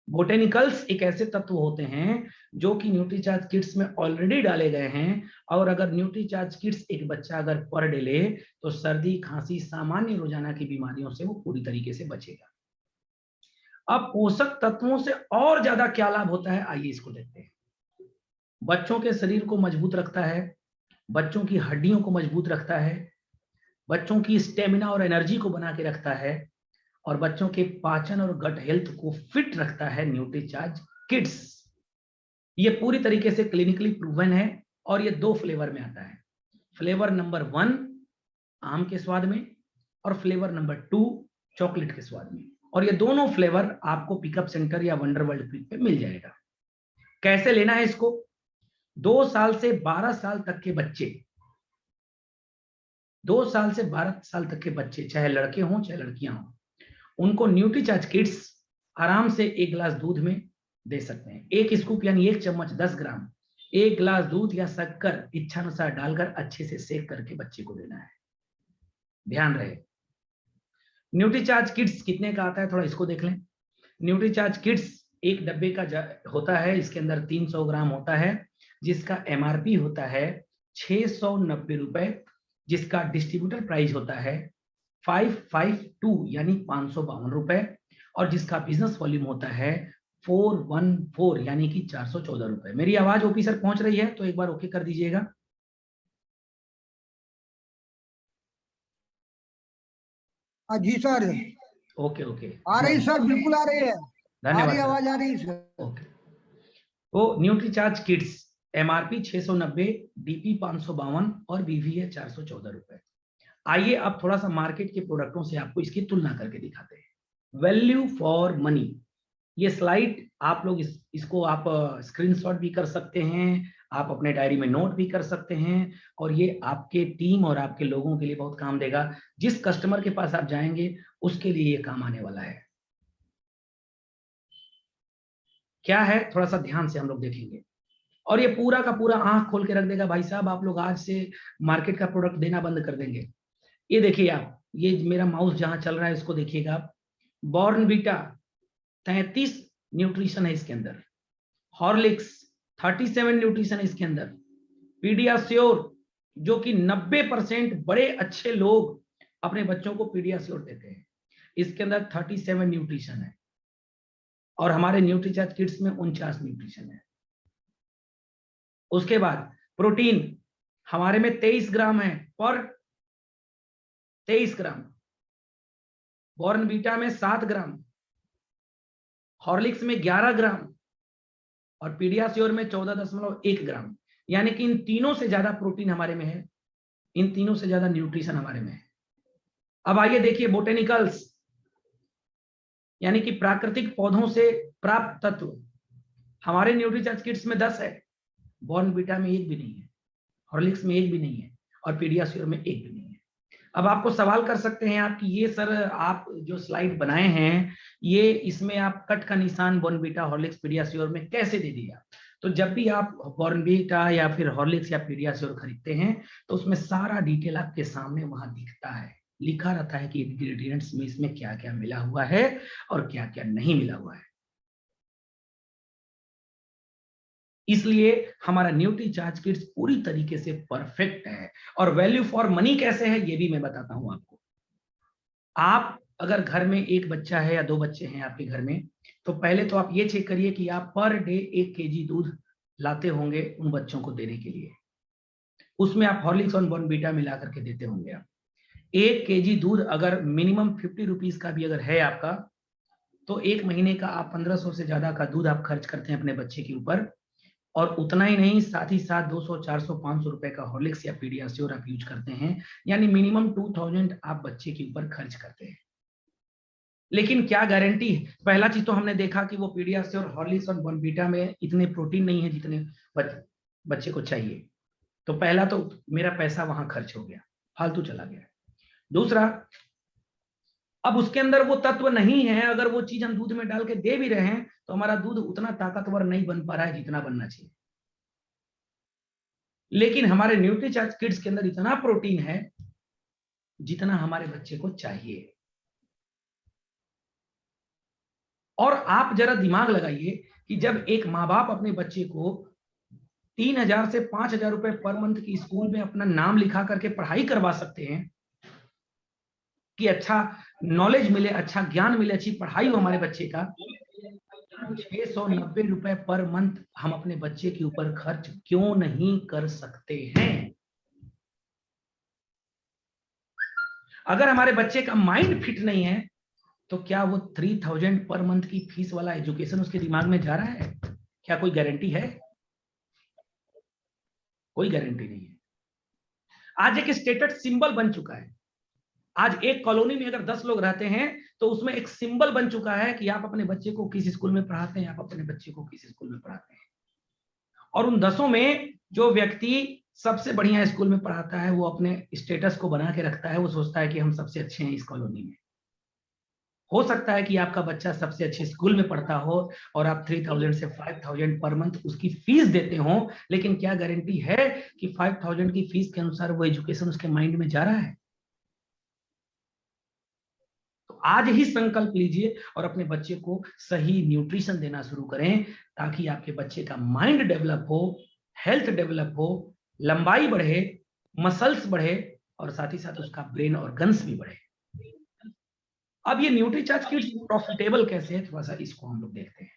बोटेनिकल्स एक ऐसे तत्व होते हैं जो कि न्यूट्रीचार्ज किट्स में ऑलरेडी डाले गए हैं, और अगर न्यूट्रीचार्ज किट्स एक बच्चा अगर पर डे ले तो सर्दी, खांसी, सामान्य रोजाना की बीमारियों से वो पूरी तरीके से बचेगा। अब पोषक तत्वों से और ज्यादा क्या लाभ होता है, आइए इसको देखते हैं। बच्चों के शरीर को मजबूत रखता है, बच्चों की हड्डियों को मजबूत रखता है, बच्चों की स्टेमिना और एनर्जी को बना के रखता है, और बच्चों के पाचन और गट हेल्थ को फिट रखता है न्यूट्रीचार्ज किड्स। ये पूरी तरीके से क्लिनिकली प्रूवन है, और ये 2 फ्लेवर में आता है। फ्लेवर नंबर 1 आम के स्वाद में, और फ्लेवर नंबर 2 चॉकलेट के स्वाद में। और ये दोनों फ्लेवर आपको पिकअप सेंटर या वंडर वर्ल्ड क्विक पे मिल जाएगा। कैसे लेना है इसको? 2 साल से 12 साल तक के बच्चे, 2 साल से 12 साल तक के बच्चे, चाहे लड़के हों चाहे लड़कियां हों, उनको न्यूट्रीचार्ज किट्स आराम से 1 गिलास दूध में दे सकते हैं। 1 स्कूप यानी 1 चम्मच 10 ग्राम 1 गिलास दूध या शक्कर इच्छानुसार डालकर अच्छे से सेक करके बच्चे को देना है। ध्यान रहे, न्यूट्रीचार्ज किट्स कितने का आता है, थोड़ा इसको देख लें। न्यूट्रीचार्ज किट्स एक डब्बे का होता है, इसके अंदर 300 ग्राम होता है, जिसका एमआरपी होता है 690 रुपए, जिसका डिस्ट्रीब्यूटर प्राइस होता है 552 यानी 552 रुपए, और जिसका बिजनेस वॉल्यूम होता है 414 यानी कि 414 रुपए। मेरी आवाज ओपी सर पहुंच रही है तो एक बार ओके कर दीजिएगा। जी सर। ओके ओके, आ रही सर, बिल्कुल आ रही है। धन्यवाद सर। आवाज आ रही है सर। ओके, तो न्यूट्रीचार्ज किट्स एमआरपी 690, डीपी 552 और बीवीए 414 रुपए। आइए अब थोड़ा सा मार्केट के प्रोडक्टों से आपको इसकी तुलना करके दिखाते हैं। वैल्यू फॉर मनी, ये स्लाइड आप लोग इसको आप स्क्रीनशॉट भी कर सकते हैं, आप अपने डायरी में नोट भी कर सकते हैं, और ये आपके टीम और आपके लोगों के लिए बहुत काम देगा। जिस कस्टमर के पास आप जाएंगे उसके लिए ये काम आने वाला है। क्या है, थोड़ा सा ध्यान से हम लोग देखेंगे, और ये पूरा का पूरा आंख खोल के रख देगा। भाई साहब, आप लोग आज से मार्केट का प्रोडक्ट देना बंद कर देंगे। ये देखिए आप, ये मेरा माउस जहां चल रहा है इसको देखिएगा आप। बॉर्नवीटा 33 न्यूट्रिशन है इसके अंदर, हॉर्लिक्स 37 न्यूट्रिशन है इसके अंदर, पीडियाश्योर जो कि 90% बड़े अच्छे लोग अपने बच्चों को पीडियाश्योर देते हैं, इसके अंदर 37 न्यूट्रिशन है और हमारे न्यूट्रीचार्ज किड्स में 49 न्यूट्रिशन है। उसके बाद प्रोटीन हमारे में 23 ग्राम है पर 23 ग्राम, बॉर्नवीटा में 7 ग्राम, हॉर्लिक्स में 11 ग्राम और पीडियाश्योर में 14.1 ग्राम। यानी कि इन तीनों से ज्यादा प्रोटीन हमारे में है, इन तीनों से ज्यादा न्यूट्रिशन हमारे में है। अब आइए देखिए बोटेनिकल्स यानी कि प्राकृतिक पौधों से प्राप्त तत्व हमारे न्यूट्रीचार्ज किट्स में 10 है, बॉर्नवीटा में 1 भी नहीं है, हॉर्लिक्स में 1 भी नहीं है और पीडियाश्योर में 1 भी नहीं है। अब आपको सवाल कर सकते हैं आप कि ये सर आप जो स्लाइड बनाए हैं ये इसमें आप कट का निशान बॉर्नवीटा, हॉर्लिक्स, पीडियाश्योर में कैसे दे दिया? तो जब भी आप बॉर्नवीटा या फिर हॉर्लिक्स या पीडियाश्योर खरीदते हैं तो उसमें सारा डिटेल आपके सामने वहां दिखता है, लिखा रहता है कि इंग्रेडिएंट्स में इसमें क्या क्या मिला हुआ है और क्या क्या नहीं मिला हुआ है। इसलिए हमारा न्यूट्रीचार्ज किट्स पूरी तरीके से परफेक्ट है। और वैल्यू फॉर मनी कैसे है ये भी मैं बताता हूं आपको। आप अगर घर में एक बच्चा है या 2 बच्चे हैं आपके घर में, तो पहले तो आप ये चेक करिए कि आप पर डे 1 kg दूध लाते होंगे उन बच्चों को देने के लिए। उसमें आप हॉर्लिक्स और बॉर्नवीटा मिला करके देते होंगे। आप 1 kg दूध अगर मिनिमम 50 रुपीज का भी अगर है आपका, तो 1 महीने का आप 1500 से ज्यादा का दूध आप खर्च करते हैं अपने बच्चे के ऊपर। और उतना ही नहीं, साथ ही साथ 200, 400, 500 रुपए का हॉर्लिक्स या पीडियाश्योर आप यूज करते हैं, यानी मिनिमम 2000 आप बच्चे के ऊपर खर्च करते हैं। लेकिन क्या गारंटी है? पहला चीज तो हमने देखा कि वो पीडियाश्योर, हॉर्लिक्स और बॉर्नवीटा में इतने प्रोटीन नहीं है जितने बच्चे को चाहिए। तो पहला तो मेरा पैसा वहां खर्च हो गया, फालतू चला गया। दूसरा, अब उसके अंदर वो तत्व नहीं है, अगर वो चीज हम दूध में डाल के दे भी रहे हैं तो हमारा दूध उतना ताकतवर नहीं बन पा रहा है जितना बनना चाहिए। लेकिन हमारे न्यूट्रीचार्ज किड्स के अंदर इतना प्रोटीन है जितना हमारे बच्चे को चाहिए। और आप जरा दिमाग लगाइए कि जब एक माँ बाप अपने बच्चे को 3000 से 5000 रुपए पर मंथ की स्कूल में अपना नाम लिखा करके पढ़ाई करवा सकते हैं कि अच्छा नॉलेज मिले, अच्छा ज्ञान मिले, अच्छी पढ़ाई हो हमारे बच्चे का, 690 रुपए पर मंथ हम अपने बच्चे के ऊपर खर्च क्यों नहीं कर सकते हैं? अगर हमारे बच्चे का माइंड फिट नहीं है तो क्या वो 3000 पर मंथ की फीस वाला एजुकेशन उसके दिमाग में जा रहा है? क्या कोई गारंटी है? कोई गारंटी नहीं है। आज एक स्टेटस सिंबल बन चुका है। आज एक कॉलोनी में अगर 10 लोग रहते हैं तो उसमें एक सिंबल बन चुका है कि आप अपने बच्चे को किस स्कूल में पढ़ाते हैं, आप अपने बच्चे को किस स्कूल में पढ़ाते हैं। और उन 10 में जो व्यक्ति सबसे बढ़िया स्कूल में पढ़ाता है वो अपने स्टेटस को बना के रखता है, वो सोचता है कि हम सबसे अच्छे हैं इस कॉलोनी में। हो सकता है कि आपका बच्चा सबसे अच्छे स्कूल में पढ़ता हो और आप 3000 से 5000 पर मंथ उसकी फीस देते हो, लेकिन क्या गारंटी है कि 5000 की फीस के अनुसार वो एजुकेशन उसके माइंड में जा रहा है? तो आज ही संकल्प लीजिए और अपने बच्चे को सही न्यूट्रिशन देना शुरू करें ताकि आपके बच्चे का माइंड डेवलप हो, हेल्थ डेवलप हो, लंबाई बढ़े, मसल्स बढ़े और साथ ही साथ उसका ब्रेन ऑर्गन्स भी बढ़े। अब ये न्यूट्रीचार्ज किट्स प्रॉफिटेबल कैसे है, थोड़ा सा इसको हम लोग देखते हैं।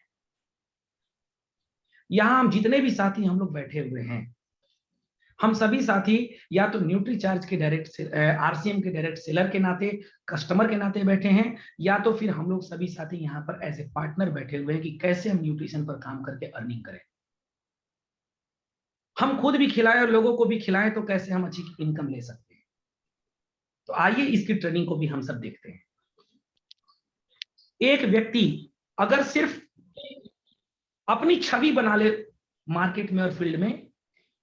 यहां हम जितने भी साथी हम लोग बैठे हुए हैं, हम सभी साथी या तो न्यूट्रीचार्ज के डायरेक्ट आरसीएम के डायरेक्ट सेलर के नाते, कस्टमर के नाते बैठे हैं, या तो फिर हम लोग सभी साथी यहाँ पर एज ए पार्टनर बैठे हुए हैं कि कैसे हम न्यूट्रिशन पर काम करके अर्निंग करें। हम खुद भी खिलाएं और लोगों को भी खिलाएं तो कैसे हम अच्छी इनकम ले सकते हैं। तो आइए इसकी ट्रेनिंग को भी हम सब देखते हैं। एक व्यक्ति अगर सिर्फ अपनी छवि बना ले मार्केट में और फील्ड में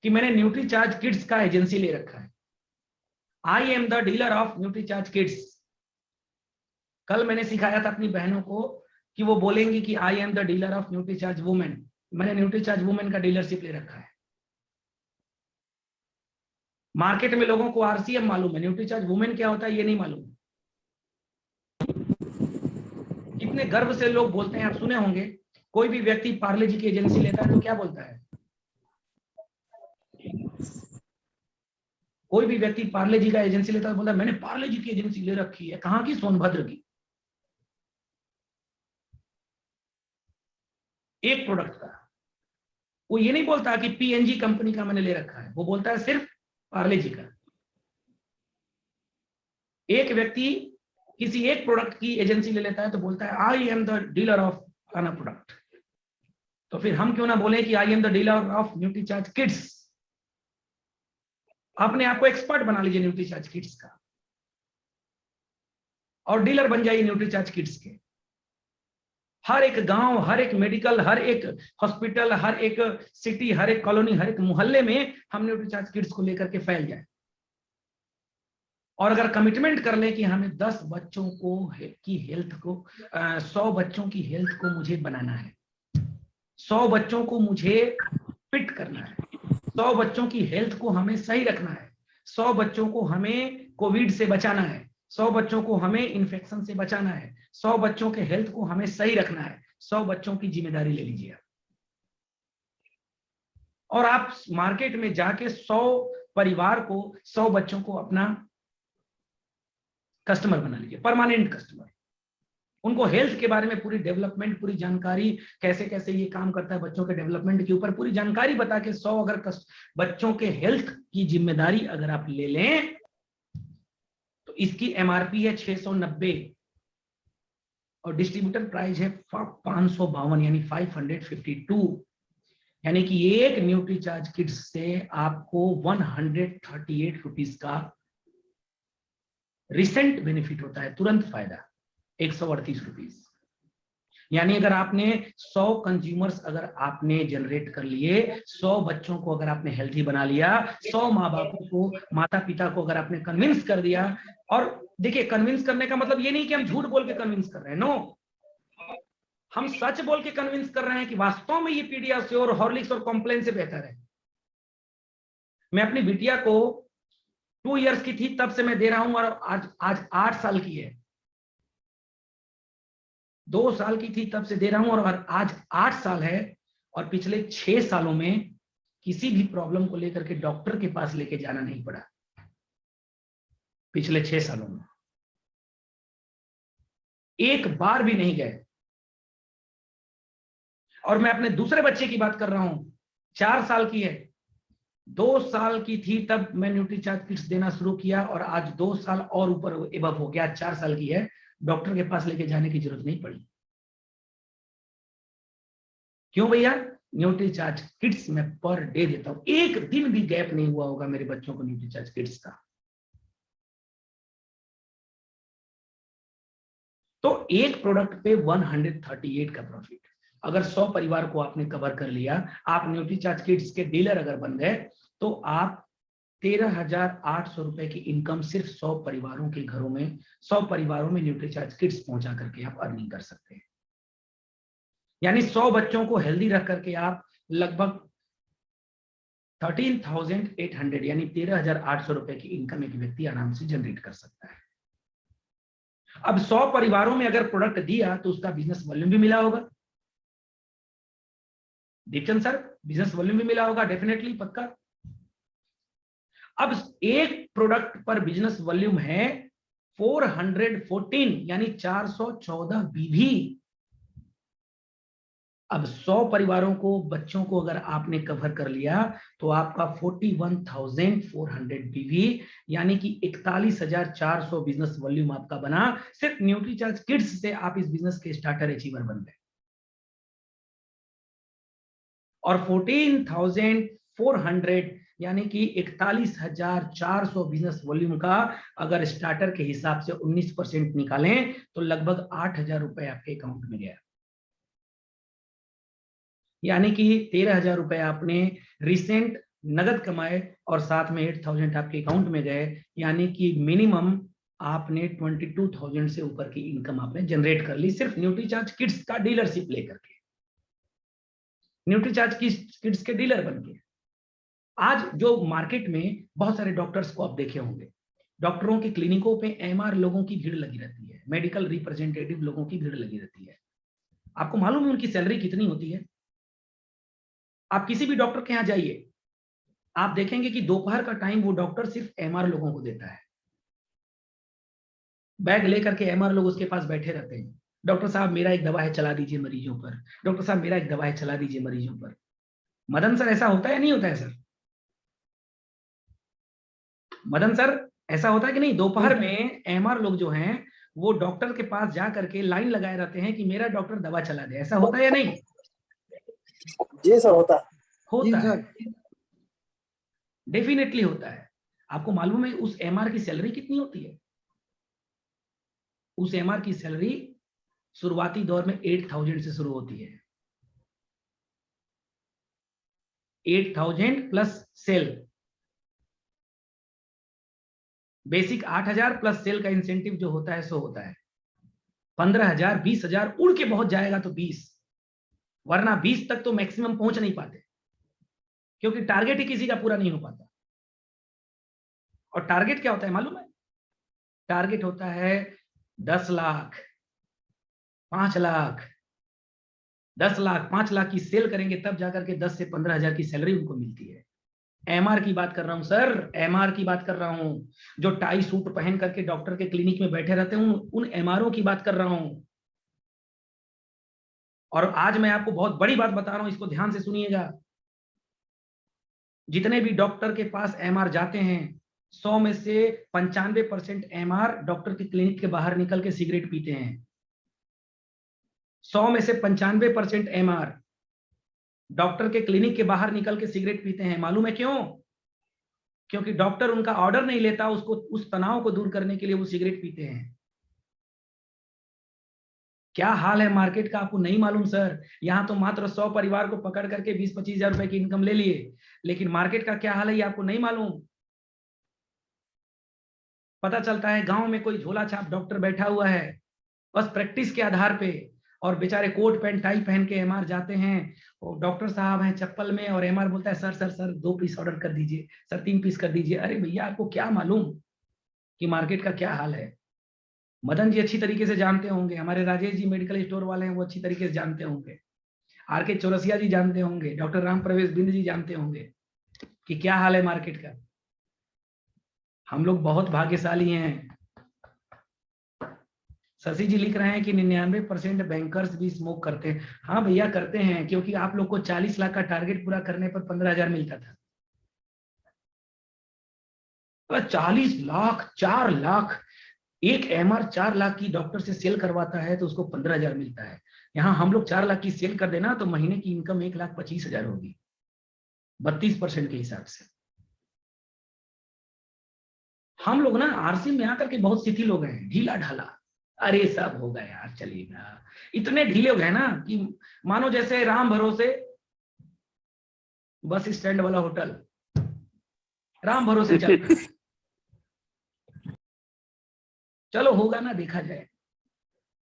कि मैंने न्यूट्रीचार्ज किड्स का एजेंसी ले रखा है, I am the dealer of Nutricharge kids. कल मैंने सिखाया था अपनी बहनों को कि वो बोलेंगी कि I am the dealer of Nutricharge women. मैंने न्यूट्रीचार्ज वुमेन का डीलरशिप ले रखा है। मार्केट में लोगों को आरसीएम मालूम है, न्यूट्रीचार्ज वुमेन क्या होता है ये नहीं मालूम। कितने गर्व से लोग बोलते हैं, आप सुने होंगे, कोई भी व्यक्ति पार्ले जी की एजेंसी लेता है तो क्या बोलता है? कोई भी व्यक्ति पार्ले जी का एजेंसी लेता है बोलता है मैंने पार्ले जी की एजेंसी ले रखी है। कहाँ की? सोनभद्र की। एक प्रोडक्ट का। वो ये नहीं बोलता कि पीएनजी कंपनी का मैंने ले रखा है, वो बोलता है सिर्फ पार्ले जी का। एक व्यक्ति किसी एक प्रोडक्ट की एजेंसी ले लेता है तो बोलता है I am the dealer of an product. तो फिर हम क्यों ना बोले कि I am the dealer of Nutricharge kids. अपने आप को एक्सपर्ट बना लीजिए न्यूट्रीचार्ज किड्स का और डीलर बन जाइए न्यूट्रीचार्ज किड्स के। हर एक गांव, हर एक मेडिकल, हर एक हॉस्पिटल, हर एक सिटी, हर एक कॉलोनी, हर एक मोहल्ले में हम न्यूट्रीचार्ज किड्स को लेकर के फैल जाए। और अगर कमिटमेंट कर ले कि हमें 10 बच्चों को की हेल्थ को 100 बच्चों की हेल्थ को मुझे बनाना है, 100 बच्चों को मुझे फिट करना है, 100 बच्चों की हेल्थ को हमें सही रखना है, 100 बच्चों को हमें कोविड से बचाना है, 100 बच्चों को हमें इन्फेक्शन से बचाना है, 100 बच्चों के हेल्थ को हमें सही रखना है, 100 बच्चों की जिम्मेदारी ले लीजिए। और आप मार्केट में जाके 100 परिवार को, 100 बच्चों को अपना कस्टमर बना लीजिए, परमानेंट कस्टमर। उनको हेल्थ के बारे में पूरी डेवलपमेंट, पूरी जानकारी, कैसे कैसे ये काम करता है बच्चों के डेवलपमेंट के ऊपर पूरी जानकारी बता के 100 अगर बच्चों के हेल्थ की जिम्मेदारी अगर आप ले लें तो इसकी एमआरपी है 690 और डिस्ट्रीब्यूटर प्राइस है 552 यानी 552, यानी कि एक न्यूट्रीचार्ज किड्स से आपको 138 रुपीज का रिसेंट बेनिफिट होता है, तुरंत फायदा 138 रुपीज। यानी अगर आपने 100 कंज्यूमर्स अगर आपने जनरेट कर लिए, 100 बच्चों को अगर आपने हेल्थी बना लिया, 100 माँ बापों को, माता पिता को अगर आपने कन्विंस कर दिया। और देखिए, कन्विंस करने का मतलब ये नहीं कि हम झूठ बोल के कन्विंस कर रहे हैं, नो, हम सच बोल के कन्विंस कर रहे हैं कि वास्तव में ये पीडियाश्योर, हॉर्लिक्स और कॉम्प्लेन से बेहतर है। मैं अपनी बिटिया को 2 इयर्स की थी तब से मैं दे रहा हूं और आज 8 साल की है। 2 साल की थी तब से दे रहा हूं और आज 8 साल है। और पिछले 6 सालों में किसी भी प्रॉब्लम को लेकर के डॉक्टर के पास लेके जाना नहीं पड़ा। पिछले 6 सालों में एक बार भी नहीं गए। और मैं अपने दूसरे बच्चे की बात कर रहा हूं, 4 साल की है। 2 साल की थी तब मैं न्यूट्रीचार्ज किट्स देना शुरू किया और आज 2 साल और ऊपर एबव हो गया, 4 साल की है, डॉक्टर के पास लेके जाने की जरूरत नहीं पड़ी। क्यों भैया? न्यूट्रीचार्ज किट्स मैं पर डे देता हूं, एक दिन भी गैप नहीं हुआ होगा मेरे बच्चों को न्यूट्रीचार्ज किट्स का। तो एक प्रोडक्ट पे 138 का प्रॉफिट। अगर 100 परिवार को आपने कवर कर लिया, आप न्यूट्रीचार्ज किट्स के डीलर अगर बन गए, तो आप 13,800 रुपए की इनकम सिर्फ 100 परिवारों के घरों में, 100 परिवारों में न्यूट्रीचार्ज किट्स पहुंचा करके आप अर्निंग कर सकते हैं। यानी 100 बच्चों को हेल्दी रख करके आप लगभग 13,800 यानी 13,800 रुपए की इनकम एक व्यक्ति आराम से जनरेट कर सकता है। अब 100 परिवारों में अगर प्रोडक्ट दिया तो उसका बिजनेस वॉल्यूम भी मिला होगा। दीपचंद सर, बिजनेस वॉल्यूम भी मिला होगा, डेफिनेटली, पक्का। अब एक प्रोडक्ट पर बिजनेस वॉल्यूम है 414 यानी 414 बीवी। अब 100 परिवारों को, बच्चों को अगर आपने कवर कर लिया तो आपका 41,400 बीवी यानी कि 41,400 बिजनेस वॉल्यूम आपका बना। सिर्फ न्यूट्रीचार्ज किड्स से आप इस बिजनेस के स्टार्टर अचीवर बन गए। और 14,400 यानी कि 41,400 बिजनेस वॉल्यूम का अगर स्टार्टर के हिसाब से 19% निकालें तो लगभग 8,000 रुपए आपके अकाउंट में गया। यानी कि 13,000 रुपए आपने रिसेंट नगद कमाए और साथ में 8,000 आपके अकाउंट में गए। यानी कि मिनिमम आपने 22,000 से ऊपर की इनकम आपने जनरेट कर ली सिर्फ न्यूट्रीचार्ज किड्स का डीलरशिप लेकर के, न्यूट्रीचार्ज किड्स के डीलर बन के। आज जो मार्केट में बहुत सारे डॉक्टर्स को आप देखे होंगे, डॉक्टरों के क्लिनिकों पे एमआर लोगों की भीड़ लगी रहती है, मेडिकल रिप्रेजेंटेटिव लोगों की भीड़ लगी रहती है। आपको मालूम है उनकी सैलरी कितनी होती है? आप किसी भी डॉक्टर के यहाँ जाइए, आप देखेंगे कि दोपहर का टाइम वो डॉक्टर सिर्फ एमआर लोगों को देता है। बैग लेकर के एमआर लोग उसके पास बैठे रहते हैं डॉक्टर साहब मेरा एक दवा है, चला दीजिए मरीजों पर। डॉक्टर साहब मेरा एक दवा है, चला दीजिए मरीजों पर। मदन सर ऐसा होता है नहीं होता है सर? मदन सर ऐसा होता है कि नहीं? दोपहर में एमआर लोग जो हैं वो डॉक्टर के पास जा करके लाइन लगाए रहते हैं कि मेरा डॉक्टर दवा चला दे। ऐसा होता है या नहीं? जी सर होता है। होता है, डेफिनेटली होता है। आपको मालूम है उस एमआर की सैलरी कितनी होती है? उस एमआर की सैलरी शुरुआती दौर में 8,000 से शुरू होती है। 8,000 plus sale, basic 8,000 plus sale का इंसेंटिव जो होता है सो होता है 15,000, 20,000, उड़ के बहुत जाएगा तो 20, वरना 20 तक तो मैक्सिमम पहुंच नहीं पाते, क्योंकि टारगेट ही किसी का पूरा नहीं हो पाता। और टारगेट क्या होता है मालूम है? टारगेट होता है 10 लाख, 5 लाख, 10 लाख, 5 लाख की सेल करेंगे तब जाकर के 10 से 15,000 की सैलरी उनको मिलती है। एमआर की बात कर रहा हूं सर, एमआर की बात कर रहा हूं, जो टाई सूट पहन करके डॉक्टर के क्लिनिक में बैठे रहते हैं, उन एमआरओ की बात कर रहा हूं। और आज मैं आपको बहुत बड़ी बात बता रहा हूं, इसको ध्यान से सुनिएगा। जितने भी डॉक्टर के पास एमआर जाते हैं 100 में से 95% एमआर डॉक्टर के क्लिनिक के बाहर निकल के सिगरेट पीते हैं। 100 में से 95% एमआर डॉक्टर के क्लिनिक के बाहर निकल के सिगरेट पीते हैं। मालूम है क्यों? क्योंकि डॉक्टर उनका ऑर्डर नहीं लेता, उसको उस तनाव को दूर करने के लिए वो सिगरेट पीते हैं। क्या हाल है मार्केट का आपको नहीं मालूम सर? यहां तो मात्र 100 परिवार को पकड़ करके 20-25 हजार रुपए की इनकम ले लिए, लेकिन मार्केट का क्या हाल है ये आपको नहीं मालूम। पता चलता है गांव में कोई झोला छाप डॉक्टर बैठा हुआ है बस प्रैक्टिस के आधार पे, और बेचारे कोट पैंट टाई पहन के एमआर जाते हैं। और डॉक्टर साहब हैं चप्पल में और एमआर बोलता है sir sir sir 2 piece order कर दीजिए, सर 3 पीस कर दीजिए। अरे भैया आपको क्या मालूम कि मार्केट का क्या हाल है? मदन जी अच्छी तरीके से जानते होंगे, हमारे राजेश जी मेडिकल स्टोर वाले हैं वो अच्छी तरीके से जानते होंगे, आर के चौरसिया जी जानते होंगे, डॉक्टर राम प्रवेश बिंद जी जानते होंगे कि क्या हाल है मार्केट का। हम लोग बहुत भाग्यशाली हैं। शशि जी लिख रहे हैं कि 99% बैंकर्स भी स्मोक करते हैं। हाँ भैया करते हैं, क्योंकि आप लोग को 40 लाख का टारगेट पूरा करने पर 15,000 मिलता था। 40 लाख, 4 लाख, एक एमआर 4 लाख की डॉक्टर से सेल करवाता है तो उसको 15,000 मिलता है। यहां हम लोग 4 लाख की सेल कर देना तो महीने की इनकम 1,25,000 होगी 32% के हिसाब से। हम लोग ना आरसी में आकर के बहुत शिथिल हो गए हैं, ढीला ढाला। अरे सब होगा यार, चलिएगा। इतने ढीले हो गए ना कि मानो जैसे राम भरोसे बस स्टैंड वाला होटल, राम भरोसे चल चलो होगा ना, देखा जाए।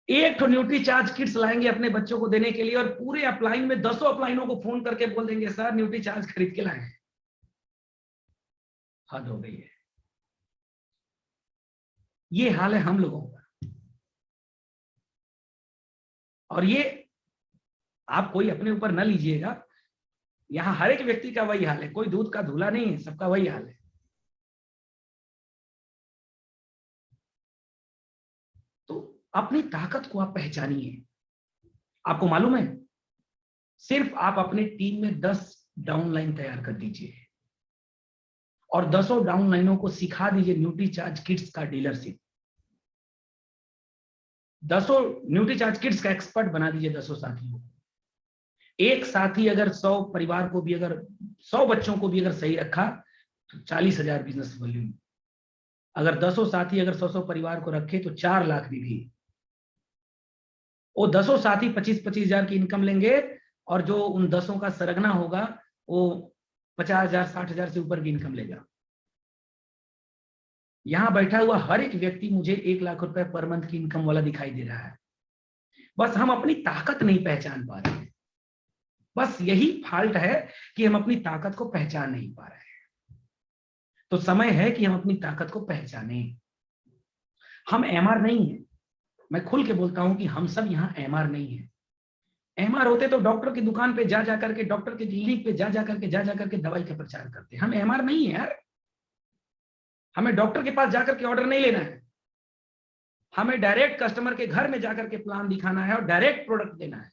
एक तो न्यूट्री चार्ज किट्स लाएंगे अपने बच्चों को देने के लिए, और पूरे अपलाइन में 10 अपलाइनों को फोन करके बोल देंगे सर न्यूट्री चार्ज खरीद के लाए। हद हो गई है। ये हाल है हम लोगों का। और ये आप कोई अपने ऊपर न लीजिएगा, यहां हर एक व्यक्ति का वही हाल है, कोई दूध का धूला नहीं है, सबका वही हाल है। तो अपनी ताकत को आप पहचानिए। आपको मालूम है सिर्फ आप अपने टीम में 10 डाउनलाइन तैयार कर दीजिए और 10 डाउनलाइनों को सिखा दीजिए न्यूट्री चार्ज किट्स का डीलरशिप। 10 न्यूट्री चार्ज किट्स का एक्सपर्ट बना दीजिए 10 साथियों को। एक साथी अगर 100 परिवार को भी, अगर 100 बच्चों को भी अगर सही रखा तो 40,000 बिजनेस वॉल्यूम। अगर 10 साथी अगर 100 परिवार को रखे तो 4 लाख भी। वो 10 साथी 25-25 हजार की इनकम लेंगे, और जो उन 10 का सरगना होगा वो 50,000 60,000 से ऊपर की इनकम लेगा। यहां बैठा हुआ हर एक व्यक्ति मुझे 1 लाख रुपए पर मंथ की इनकम वाला दिखाई दे रहा है। बस हम अपनी ताकत नहीं पहचान पा रहे हैं। बस यही फॉल्ट है कि हम अपनी ताकत को पहचान नहीं पा रहे हैं। तो समय है कि हम अपनी ताकत को पहचाने। हम एमआर नहीं है, मैं खुल के बोलता हूं कि हम सब यहाँ एमआर नहीं है। एमआर होते तो डॉक्टर की दुकान पे जा जाकर के, डॉक्टर के क्लिनिक पे जा जाकर के दवाई का प्रचार करते। हम एमआर नहीं है यार। हमें डॉक्टर के पास जाकर के ऑर्डर नहीं लेना है। हमें डायरेक्ट कस्टमर के घर में जाकर के प्लान दिखाना है और डायरेक्ट प्रोडक्ट देना है।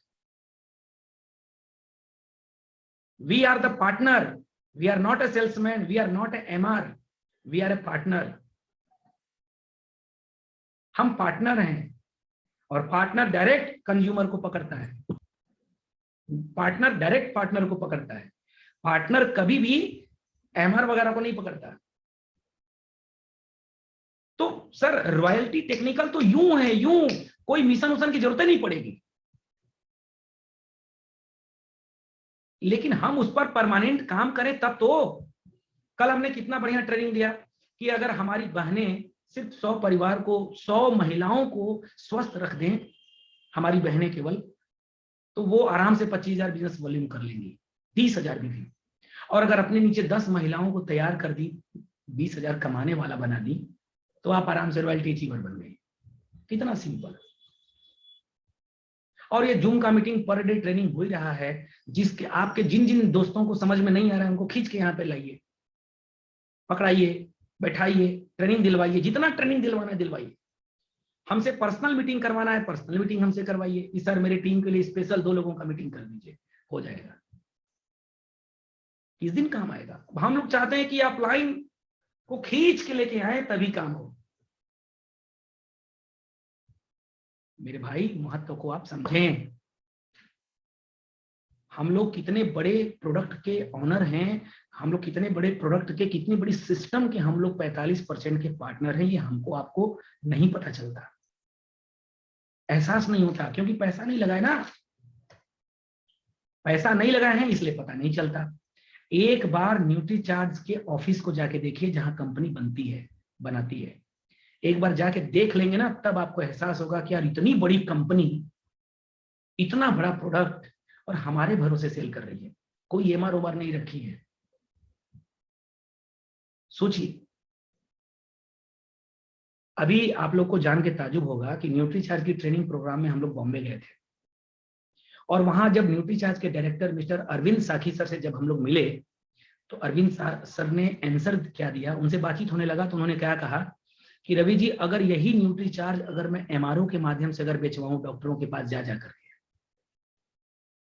We are the partner, we are not a salesman, we are not a MR, we are a partner. हम पार्टनर हैं और पार्टनर डायरेक्ट कंज्यूमर को पकड़ता है, पार्टनर डायरेक्ट पार्टनर को पकड़ता है, पार्टनर कभी भी एमआर वगैरह को नहीं पकड़ता। तो सर रॉयल्टी टेक्निकल तो यूं है, यूं कोई मिशन उसन की जरूरत नहीं पड़ेगी, लेकिन हम उस पर परमानेंट काम करें तब तो। कल हमने कितना बढ़िया ट्रेनिंग दिया कि अगर हमारी बहनें सिर्फ 100 परिवार को, 100 महिलाओं को स्वस्थ रख दें, हमारी बहनें केवल, तो वो आराम से 25,000 बिजनेस वॉल्यूम कर लेंगी, 30,000 भी। और अगर अपने नीचे 10 महिलाओं को तैयार कर दी, 20,000 कमाने वाला बना दी, तो आप आराम से रॉयल्टी अचीवर बन गए। कितना सिंपल। और ये जूम का मीटिंग पर डे ट्रेनिंग हो ही रहा है, जिसके आपके जिन जिन दोस्तों को समझ में नहीं आ रहा है उनको खींच के यहाँ पे लाइए, पकड़ाइए, बैठाइए, ट्रेनिंग दिलवाइए, जितना ट्रेनिंग दिलवाना है दिलवाइए। हमसे पर्सनल मीटिंग करवाना है, पर्सनल मीटिंग हमसे करवाइए कि सर मेरी टीम के लिए स्पेशल 2 लोगों का मीटिंग कर दीजिए, हो जाएगा। किस दिन काम आएगा? अब हम लोग चाहते हैं कि आप लाइन को खींच के लेके आए तभी काम हो। मेरे भाई महत्व को आप समझें। हम लोग कितने बड़े प्रोडक्ट के ऑनर हैं, हम लोग कितने बड़े प्रोडक्ट के, कितनी बड़ी सिस्टम के हम लोग 45% के पार्टनर हैं, ये हमको आपको नहीं पता चलता, एहसास नहीं होता, क्योंकि पैसा नहीं लगाए ना, पैसा नहीं लगाए हैं इसलिए पता नहीं चलता। एक बार न्यूट्रीचार्ज के ऑफिस को जाके देखिए जहां कंपनी बनती है, बनाती है, एक बार जाके देख लेंगे ना, तब आपको एहसास होगा कि यार इतनी बड़ी कंपनी, इतना बड़ा प्रोडक्ट और हमारे भरोसे सेल कर रही है, कोई एमआर ओमआर नहीं रखी है। सोचिए, अभी आप लोग को जान के ताजुब होगा कि न्यूट्रीचार्ज की ट्रेनिंग प्रोग्राम में हम लोग बॉम्बे गए थे, और वहां जब न्यूट्रीचार्ज के डायरेक्टर मिस्टर अरविंद साखी सर से जब हम लोग मिले, तो अरविंद सर ने आंसर क्या दिया, उनसे बातचीत होने लगा तो उन्होंने क्या कहा कि रवि जी, अगर यही न्यूट्रीचार्ज अगर मैं एमआरओ के माध्यम से अगर बेचवाऊं डॉक्टरों के पास जा करके,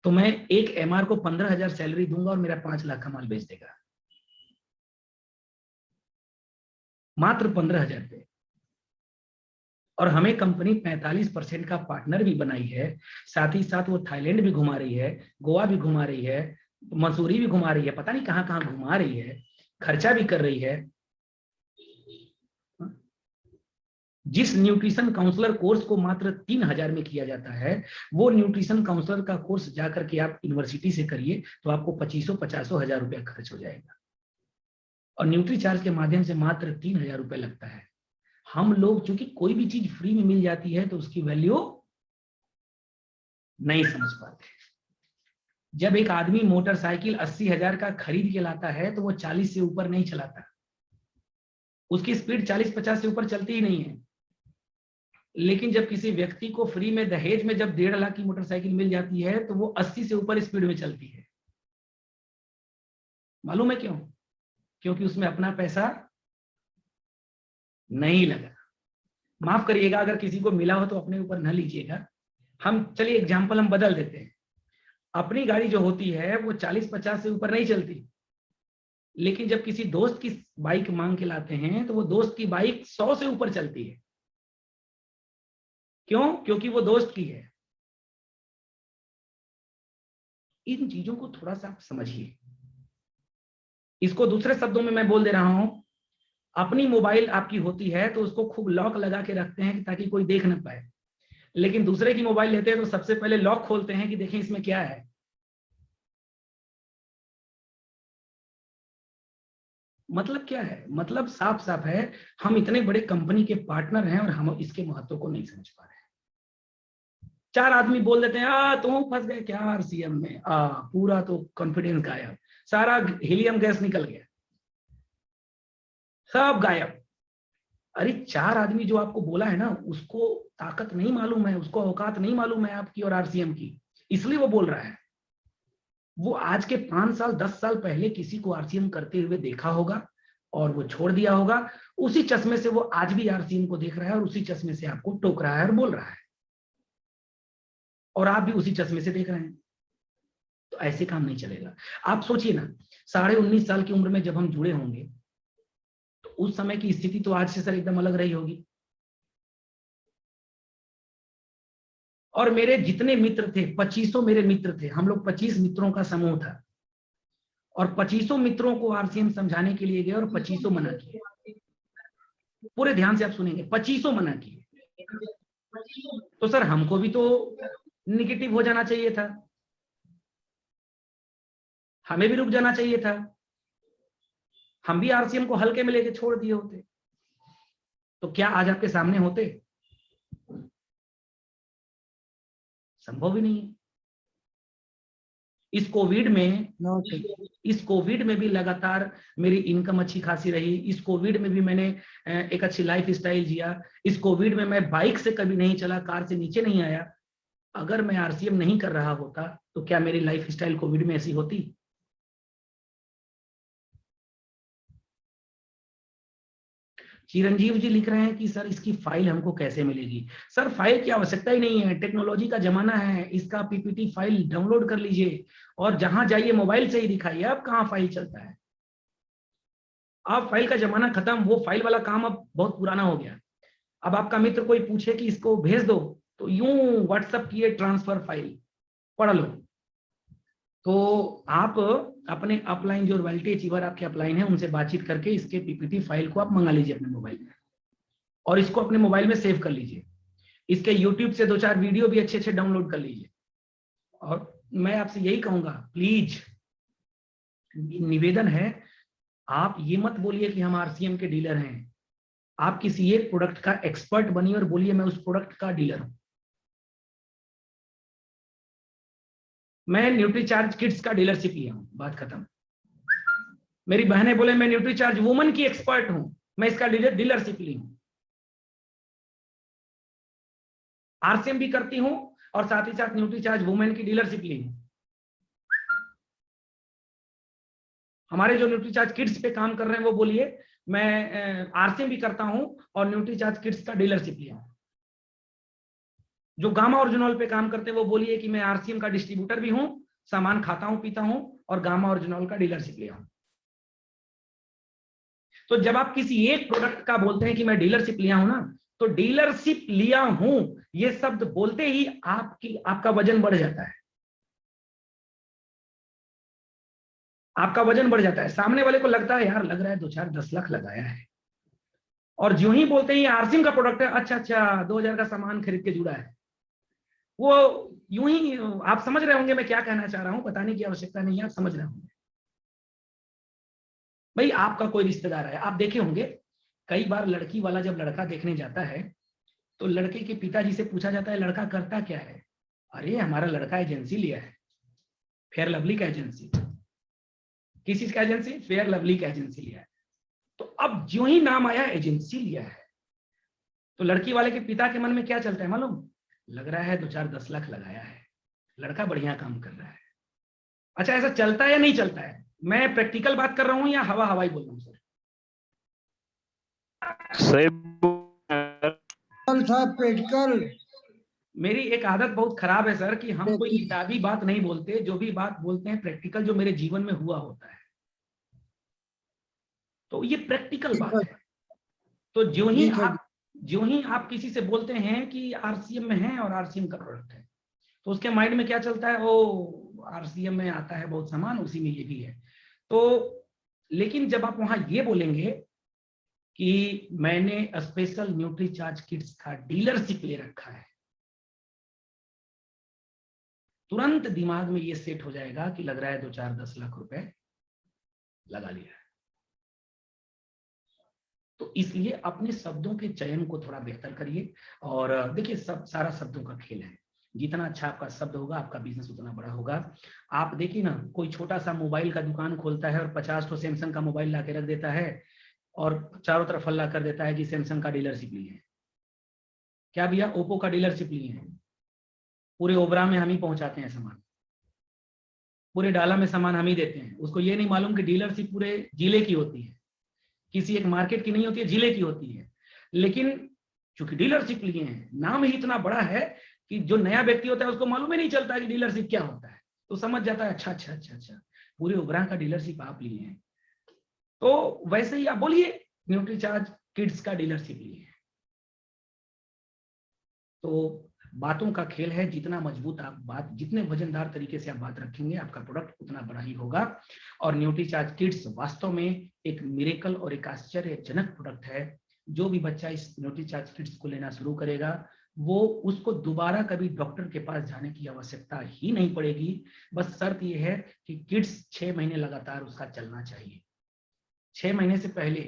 तो मैं एक एमआर को 15,000 सैलरी दूंगा और मेरा 5 लाख का माल बेच देगा, मात्र 15,000 पे। और हमें कंपनी 45% का पार्टनर भी बनाई है, साथ ही साथ वो थाईलैंड भी घुमा रही है, गोवा भी घुमा रही है, मसूरी भी घुमा रही है, पता नहीं कहां कहां घुमा रही है, खर्चा भी कर रही है। जिस न्यूट्रिशन काउंसलर कोर्स को मात्र 3,000 में किया जाता है, वो न्यूट्रिशन काउंसलर का कोर्स जाकर के आप यूनिवर्सिटी से करिए तो आपको 25,000-50,000 हजार रुपया खर्च हो जाएगा, और न्यूट्रीचार्ज के माध्यम से मात्र 3,000 रुपये लगता है। हम लोग चूंकि कोई भी चीज फ्री में मिल जाती है तो उसकी वैल्यू नहीं समझ पाते। जब एक आदमी मोटरसाइकिल 80,000 का खरीद के लाता है तो वो 40 से ऊपर नहीं चलाता, उसकी स्पीड 40-50 से ऊपर चलती ही नहीं है। लेकिन जब किसी व्यक्ति को फ्री में दहेज में जब 1.5 लाख की मोटरसाइकिल मिल जाती है तो वो 80 से ऊपर स्पीड में चलती है। मालूम है क्यों? क्योंकि उसमें अपना पैसा नहीं लगा। माफ करिएगा, अगर किसी को मिला हो तो अपने ऊपर न लीजिएगा। हम चलिए एग्जाम्पल हम बदल देते हैं। अपनी गाड़ी जो होती है वो 40-50 से ऊपर नहीं चलती, लेकिन जब किसी दोस्त की बाइक मांग के लाते हैं तो वो दोस्त की बाइक 100 से ऊपर चलती है। क्यों? क्योंकि वो दोस्त की है। इन चीजों को थोड़ा सा आप समझिए। इसको दूसरे शब्दों में मैं बोल दे रहा हूं, अपनी मोबाइल आपकी होती है तो उसको खूब लॉक लगा के रखते हैं ताकि कोई देख ना पाए, लेकिन दूसरे की मोबाइल लेते हैं तो सबसे पहले लॉक खोलते हैं कि देखें इसमें क्या है। मतलब क्या है? मतलब साफ साफ है, हम इतने बड़े कंपनी के पार्टनर हैं और हम इसके महत्व को नहीं समझ पा रहे हैं। 4 आदमी बोल देते हैं तुम फंस गए क्या आरसीएम में, पूरा तो कॉन्फिडेंस गायब, सारा हीलियम गैस निकल गया, सब गायब। अरे 4 आदमी जो आपको बोला है ना, उसको ताकत नहीं मालूम है, उसको औकात नहीं मालूम है आपकी और आरसीएम की, इसलिए वो बोल रहा है। वो आज के 5 साल 10 साल पहले किसी को आरसीएम करते हुए देखा होगा और वो छोड़ दिया होगा। उसी चश्मे से वो आज भी आरसीएम को देख रहा है और उसी चश्मे से आपको टोक रहा है और बोल रहा है, और आप भी उसी चश्मे से देख रहे हैं। तो ऐसे काम नहीं चलेगा। आप सोचिए ना, 19.5 साल की उम्र में जब हम जुड़े होंगे तो उस समय की स्थिति तो आज से सर एकदम अलग रही होगी। और मेरे जितने मित्र थे, 2500 मेरे मित्र थे, हम लोग 25 मित्रों का समूह था, और 2500 मित्रों को आरसीएम समझाने के लिए गए और 2500 मना किए। पूरे ध्यान से आप सुनेंगे, 2500 मना किए। तो सर हमको भी तो निगेटिव हो जाना चाहिए था, हमें भी रुक जाना चाहिए था, हम भी आरसीएम को हल्के में लेके छोड़ दिए होते, तो क्या आज आपके सामने होते? संभव ही नहीं है। इस कोविड में भी लगातार मेरी इनकम अच्छी खासी रही। इस कोविड में भी मैंने एक अच्छी लाइफ स्टाइल जिया। इस कोविड में मैं बाइक से कभी नहीं चला, कार से नीचे नहीं आया। अगर मैं आरसीएम नहीं कर रहा होता तो क्या मेरी लाइफ स्टाइल कोविड में ऐसी होती? चिरंजीव जी लिख रहे हैं कि सर इसकी फाइल हमको कैसे मिलेगी? सर फाइल की आवश्यकता ही नहीं है, टेक्नोलॉजी का जमाना है। इसका पीपीटी फाइल डाउनलोड कर लीजिए और जहां जाइए मोबाइल से ही दिखाइए। अब कहाँ फाइल चलता है? अब फाइल का जमाना खत्म, वो फाइल वाला काम अब बहुत पुराना हो गया। अब आपका मित्र कोई पूछे कि इसको भेज दो, तो यूं व्हाट्सएप किए ट्रांसफर फाइल पढ़ लो। तो आप अपने अपलाइन जो रॉयल्टी अचीवर आपके अपलाइन है उनसे बातचीत करके इसके पीपीटी फाइल को आप मंगा लीजिए अपने मोबाइल में, और इसको अपने मोबाइल में सेव कर लीजिए। इसके यूट्यूब से 2-4 वीडियो भी अच्छे डाउनलोड कर लीजिए। और मैं आपसे यही कहूंगा, प्लीज निवेदन है, आप ये मत बोलिए कि हम आरसीएम के डीलर हैं। आप किसी एक प्रोडक्ट का एक्सपर्ट बनिए और बोलिए मैं उस प्रोडक्ट का डीलर हूं। मैं न्यूट्रीचार्ज किड्स का डीलरशिप लिया हूं, बात खत्म। मेरी बहनें बोले मैं न्यूट्रीचार्ज वुमन की एक्सपर्ट हूं, मैं इसका डीलरशिप ली हूं। आरसीएम भी करती हूं और साथ ही साथ न्यूट्रीचार्ज वुमेन की डीलरशिप ली हूं। हमारे जो न्यूट्रीचार्ज किड्स पे काम कर रहे हैं वो बोलिए मैं आरसीएम भी करता हूं और न्यूट्रीचार्ज किड्स का डीलरशिप लिया हूं। जो गामा ओरिजिनल पे काम करते हैं वो बोलिए कि मैं आरसीएम का डिस्ट्रीब्यूटर भी हूं, सामान खाता हूं पीता हूं और गामा ओरिजिनल का डीलरशिप लिया हूं। तो जब आप किसी एक प्रोडक्ट का बोलते हैं कि मैं डीलरशिप लिया हूं ना, तो डीलरशिप लिया हूं ये शब्द बोलते ही आपका वजन बढ़ जाता है। आपका वजन बढ़ जाता है। सामने वाले को लगता है यार लग रहा है 2-4-10 लाख लगाया है, और जो ही बोलते हैं आरसीएम का प्रोडक्ट है, अच्छा 2000 का सामान खरीद के जुड़ा है, वो यूं ही आप समझ रहे होंगे मैं क्या कहना चाह रहा हूं, बताने की आवश्यकता नहीं है, आप समझ रहे होंगे। भाई आपका कोई रिश्तेदार है, आप देखे होंगे कई बार लड़की वाला जब लड़का देखने जाता है तो लड़के के पिताजी से पूछा जाता है लड़का करता क्या है? अरे हमारा लड़का एजेंसी लिया है, फेयर लवली का एजेंसी। किस चीज का एजेंसी? फेयर लवली का एजेंसी लिया है। तो अब जो ही नाम आया एजेंसी लिया है, तो लड़की वाले के पिता के मन में क्या चलता है मालूम? लग रहा है 2-4-10 लाख लगाया है, लड़का बढ़िया काम कर रहा है। अच्छा ऐसा चलता है या नहीं चलता है? मैं प्रैक्टिकल बात कर रहा हूं या हवाई बोल रहा हूं सर? प्रैक्टिकल। मेरी एक आदत बहुत खराब है सर कि हम कोई किताबी बात नहीं बोलते, जो भी बात बोलते हैं प्रैक्टिकल जो मेरे जीवन में हुआ होता है, तो ये प्रैक्टिकल बात है। तो जो ही आप किसी से बोलते हैं कि आरसीएम में है और आरसीएम का प्रोडक्ट है, तो उसके माइंड में क्या चलता है? ओ आरसीएम में आता है बहुत सामान, उसी में ये भी है। तो लेकिन जब आप वहां ये बोलेंगे कि मैंने स्पेशल न्यूट्रीचार्ज किट्स का डीलरशिप ले रखा है, तुरंत दिमाग में ये सेट हो जाएगा कि लग रहा है 2-4-10 लाख रुपए लगा लिया है। तो इसलिए अपने शब्दों के चयन को थोड़ा बेहतर करिए। और देखिए सारा शब्दों का खेल है, जितना अच्छा आपका शब्द होगा आपका बिजनेस उतना बड़ा होगा। आप देखिए ना, कोई छोटा सा मोबाइल का दुकान खोलता है और 50 तो सैमसंग का मोबाइल ला के रख देता है और चारों तरफ हल्ला कर देता है कि सैमसंग का डीलरशिप लिए है। क्या भैया? ओप्पो का डीलरशिप लिए हैं, पूरे ओबरा में हम ही पहुंचाते हैं सामान, पूरे डाला में सामान हम ही देते हैं। उसको ये नहीं मालूम कि डीलरशिप पूरे जिले की होती है, किसी एक मार्केट की नहीं होती है, जिले की होती है। लेकिन चूंकि डीलरशिप लिए हैं, नाम ही इतना बड़ा है कि जो नया व्यक्ति होता है उसको मालूम ही नहीं चलता कि डीलरशिप क्या होता है, तो समझ जाता है अच्छा, पूरे ओबरा का डीलरशिप आप लिए हैं। तो वैसे ही आप बोलिए न्यूट्रीचार्ज किड्स का डीलरशिप लिए हैं। तो बातों का खेल है, जितना मजबूत आप बात, जितने वजनदार तरीके से आप बात रखेंगे, आपका प्रोडक्ट उतना बड़ा ही होगा। और न्यूट्रीचार्ज किड्स वास्तव में एक मिरेकल और एक आश्चर्यजनक प्रोडक्ट है। जो भी बच्चा इस न्यूट्रीचार्ज किड्स को लेना शुरू करेगा, वो उसको दोबारा कभी डॉक्टर के पास जाने की आवश्यकता ही नहीं पड़ेगी। बस शर्त यह है कि किड्स 6 महीने लगातार उसका चलना चाहिए। 6 महीने से पहले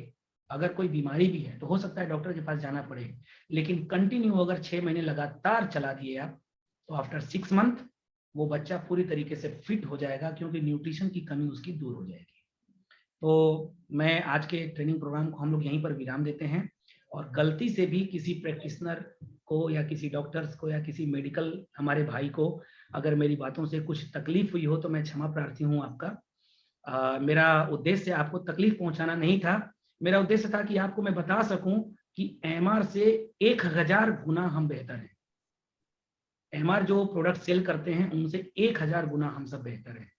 अगर कोई बीमारी भी है तो हो सकता है डॉक्टर के पास जाना पड़े, लेकिन कंटिन्यू अगर 6 महीने लगातार चला दिए आप, तो आफ्टर 6 मंथ वो बच्चा पूरी तरीके से फिट हो जाएगा, क्योंकि न्यूट्रिशन की कमी उसकी दूर हो जाएगी। तो मैं आज के ट्रेनिंग प्रोग्राम को हम लोग यहीं पर विराम देते हैं। और गलती से भी किसी प्रैक्टिशनर को या किसी डॉक्टर्स को या किसी मेडिकल हमारे भाई को अगर मेरी बातों से कुछ तकलीफ हुई हो तो मैं क्षमा प्रार्थी हूँ आपका। मेरा उद्देश्य आपको तकलीफ पहुंचाना नहीं था। मेरा उद्देश्य था कि आपको मैं बता सकूं कि एमआर से 1000 गुना हम बेहतर हैं। एमआर जो प्रोडक्ट सेल करते हैं उनसे 1000 गुना हम सब बेहतर हैं।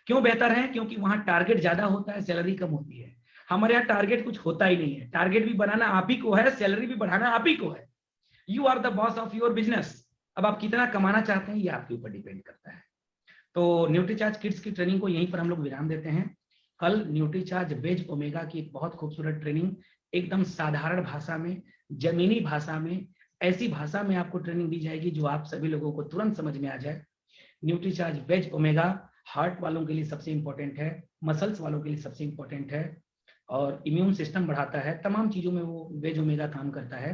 क्यों बेहतर हैं? क्योंकि वहां टारगेट ज्यादा होता है, सैलरी कम होती है। हमारे यहाँ टारगेट कुछ होता ही नहीं है। टारगेट भी बनाना आप ही को है, सैलरी भी बढ़ाना आप ही को है। You are the boss of your business. अब आप कितना कमाना चाहते हैं ये आपके ऊपर डिपेंड करता है। तो न्यूट्रीचार्ज किड्स की ट्रेनिंग को यहीं पर हम लोग विराम देते हैं। कल न्यूट्रीचार्ज वेज ओमेगा की एक बहुत खूबसूरत ट्रेनिंग, एकदम साधारण भाषा में, जमीनी भाषा में, ऐसी भाषा में आपको ट्रेनिंग दी जाएगी जो आप सभी लोगों को तुरंत समझ में आ जाए। न्यूट्रीचार्ज वेज ओमेगा हार्ट वालों के लिए सबसे इंपॉर्टेंट है, मसल्स वालों के लिए सबसे इंपॉर्टेंट है, और इम्यून सिस्टम बढ़ाता है। तमाम चीजों में वो वेज ओमेगा काम करता है।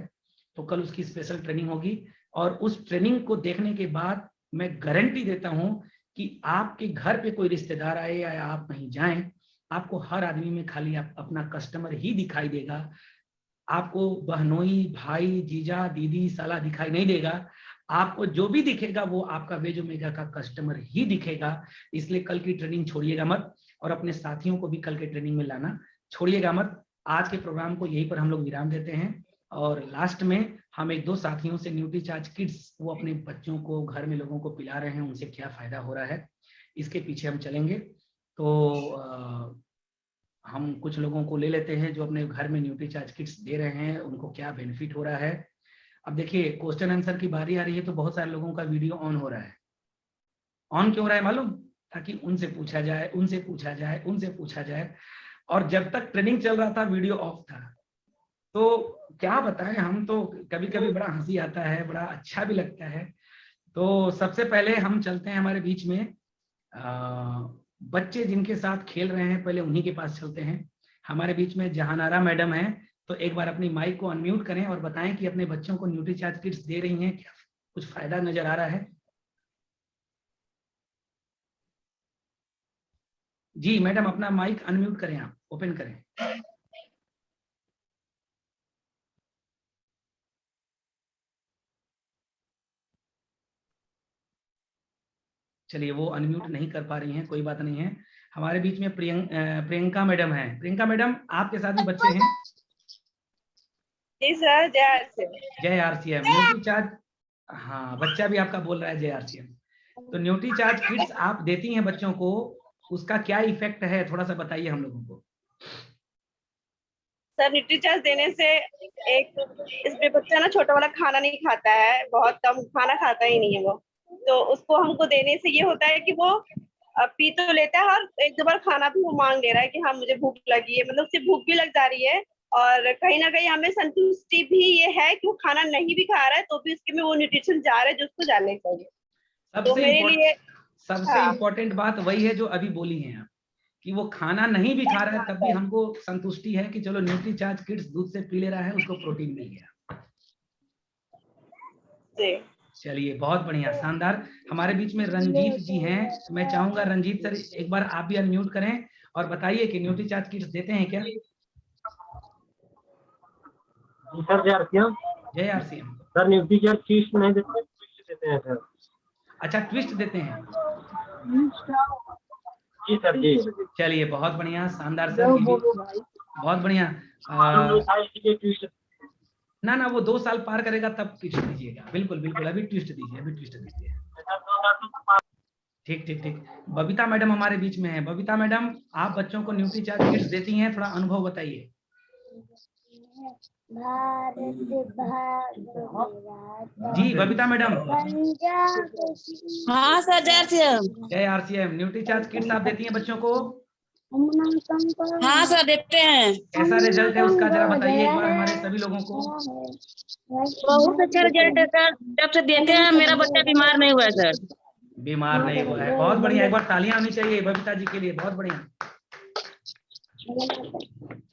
तो कल उसकी स्पेशल ट्रेनिंग होगी, और उस ट्रेनिंग को देखने के बाद मैं गारंटी देता हूं कि आपके घर पे कोई रिश्तेदार आए या आप कहीं जाएं, आपको हर आदमी में खाली अपना कस्टमर ही दिखाई देगा। आपको बहनोई, भाई, जीजा, दीदी, साला दिखाई नहीं देगा। आपको जो भी दिखेगा वो आपका वेज ओमेगा का कस्टमर ही दिखेगा। इसलिए कल की ट्रेनिंग छोड़िएगा मत, और अपने साथियों को भी कल के ट्रेनिंग में लाना छोड़िएगा मत। आज के प्रोग्राम को यहीं पर हम लोग विराम देते हैं, और लास्ट में हम 1-2 साथियों से न्यूट्रीचार्ज किड्स वो अपने बच्चों को, घर में लोगों को पिला रहे हैं, उनसे क्या फायदा हो रहा है, इसके पीछे हम चलेंगे। तो हम कुछ लोगों को ले लेते हैं जो अपने घर में न्यूट्रीचार्ज किट्स दे रहे हैं, उनको क्या बेनिफिट हो रहा है। अब देखिए क्वेश्चन आंसर की बारी आ रही है, तो बहुत सारे लोगों का वीडियो ऑन हो रहा है। ऑन क्यों हो रहा है मालूम? ताकि उनसे पूछा जाए, उनसे पूछा जाए, उनसे पूछा जाए। और जब तक ट्रेनिंग चल रहा था वीडियो ऑफ था। तो क्या बताएं, हम तो कभी कभी बड़ा हंसी आता है, बड़ा अच्छा भी लगता है। तो सबसे पहले हम चलते हैं हमारे बीच में बच्चे जिनके साथ खेल रहे हैं, पहले उन्हीं के पास चलते हैं। हमारे बीच में जहानारा मैडम है, तो एक बार अपनी माइक को अनम्यूट करें और बताएं कि अपने बच्चों को न्यूट्रीचार्ज किट्स दे रही हैं, क्या कुछ फायदा नजर आ रहा है? जी मैडम, अपना माइक अनम्यूट करें, आप ओपन करें। चलिए, वो अनम्यूट नहीं कर पा रही हैं, कोई बात नहीं है। हमारे बीच में प्रियंका मैडम है। प्रियंका मैडम, आपके साथ भी बच्चे हैं? जी सर, जय आरसीएम। जय आरसीएम। न्यूट्रीचार्ज, हाँ बच्चा भी आपका बोल रहा है जय आरसीएम। तो न्यूट्रीचार्ज किट्स आप देती हैं बच्चों को, उसका क्या इफेक्ट है, थोड़ा सा बताइए हम लोगों को। सर न्यूट्रीचार्ज देने से इसमें बच्चा ना छोटा वाला खाना नहीं खाता है, बहुत कम खाना खाता ही नहीं है वो। तो उसको हमको देने से ये होता है कि वो पी तो लेता है, और 1-2 बार खाना भी वो मांग ले रहा है कि हाँ मुझे भूख लगी है, मतलब उससे भूख भी लग जा रही है। और कहीं ना कहीं हमें संतुष्टि भी ये है कि वो खाना नहीं भी खा रहा है तो भी उसके में वो न्यूट्रिशन जा रहा है जो उसको जाने चाहिए। तो मेरे लिए सबसे इम्पोर्टेंट बात वही है जो अभी बोली हैं आप, कि वो खाना नहीं भी खा रहा है तब भी हमको संतुष्टि है कि चलो न्यूट्रीचार्ज किड्स दूध से पी ले रहा है, उसको प्रोटीन मिल गया। चलिए, बहुत बढ़िया, शानदार। हमारे बीच में रंजीत जी हैं, मैं चाहूंगा रंजीत सर एक बार आप भी अनम्यूट करें और बताइए कि न्यूट्रीचार्ज किट्स देते हैं क्या? सर जय आरसीएम। जय आरसीएम। सर न्यूट्रीचार्ज किट्स नहीं देते, ट्विस्ट देते हैं सर। अच्छा, ट्विस्ट देते हैं। जी सर जी। चलिए बहुत बढ़िया, शानदार सर, ये भी बहुत बढ़िया। ट्विस्ट ना ना, वो 2 साल पार करेगा तब ट्विस्ट दीजिएगा। बिल्कुल बिल्कुल, अभी ट्विस्ट दीजिए, अभी ट्विस्ट दीजिए। ठीक ठीक ठीक। बबीता मैडम हमारे बीच में है। बबीता मैडम, आप बच्चों को न्यूट्रीचार्ज किट्स देती हैं, थोड़ा अनुभव बताइए। जी बबीता मैडम। हाँ सर, जय आरसीएम। न्यूट्रीचार्ज किट्स आप देती हैं बच्चों को? हाँ सर, देते हैं। कैसा रिजल्ट है उसका जरा बताइए एक बार हमारे सभी लोगों को। बहुत अच्छा रिजल्ट है सर, जब से देते हैं मेरा बच्चा बीमार नहीं हुआ है सर। बीमार नहीं हुआ है, बहुत बढ़िया। एक बार तालियां होनी चाहिए बबीता जी के लिए, बहुत बढ़िया।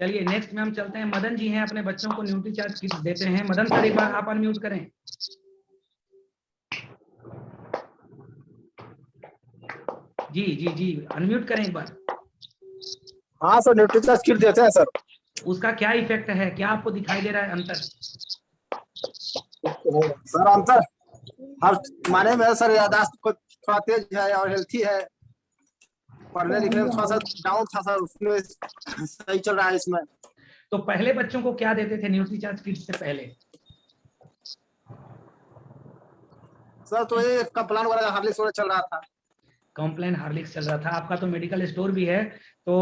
चलिए नेक्स्ट में हम चलते हैं। मदन जी हैं, अपने बच्चों को न्यूट्रीचार्ज किट्स देते हैं। मदन सर, एक बार आप अनम्यूट करें। जी जी जी, अनम्यूट करें एक बार। हाँ सर, न्यूट्रीचार्ज किट देते हैं सर। उसका क्या इफेक्ट है, क्या आपको दिखाई दे रहा है अंतर? सर अंतर हर माने में सर, याददाश्त को थोड़ा तेज है और हेल्थी है। पढ़ने लिखने में थोड़ा सा डाउन था सर, उसमें सही चल रहा है इसमें। तो पहले बच्चों को क्या देते थे न्यूट्रीचार्ज किट्स से पहले? सर तो ये कम्प्लान वगैरह हार्लिक्स वगैरह चल रहा था। कॉम्प्लेन हार्लिक्स चल रहा था। आपका तो मेडिकल स्टोर भी है, तो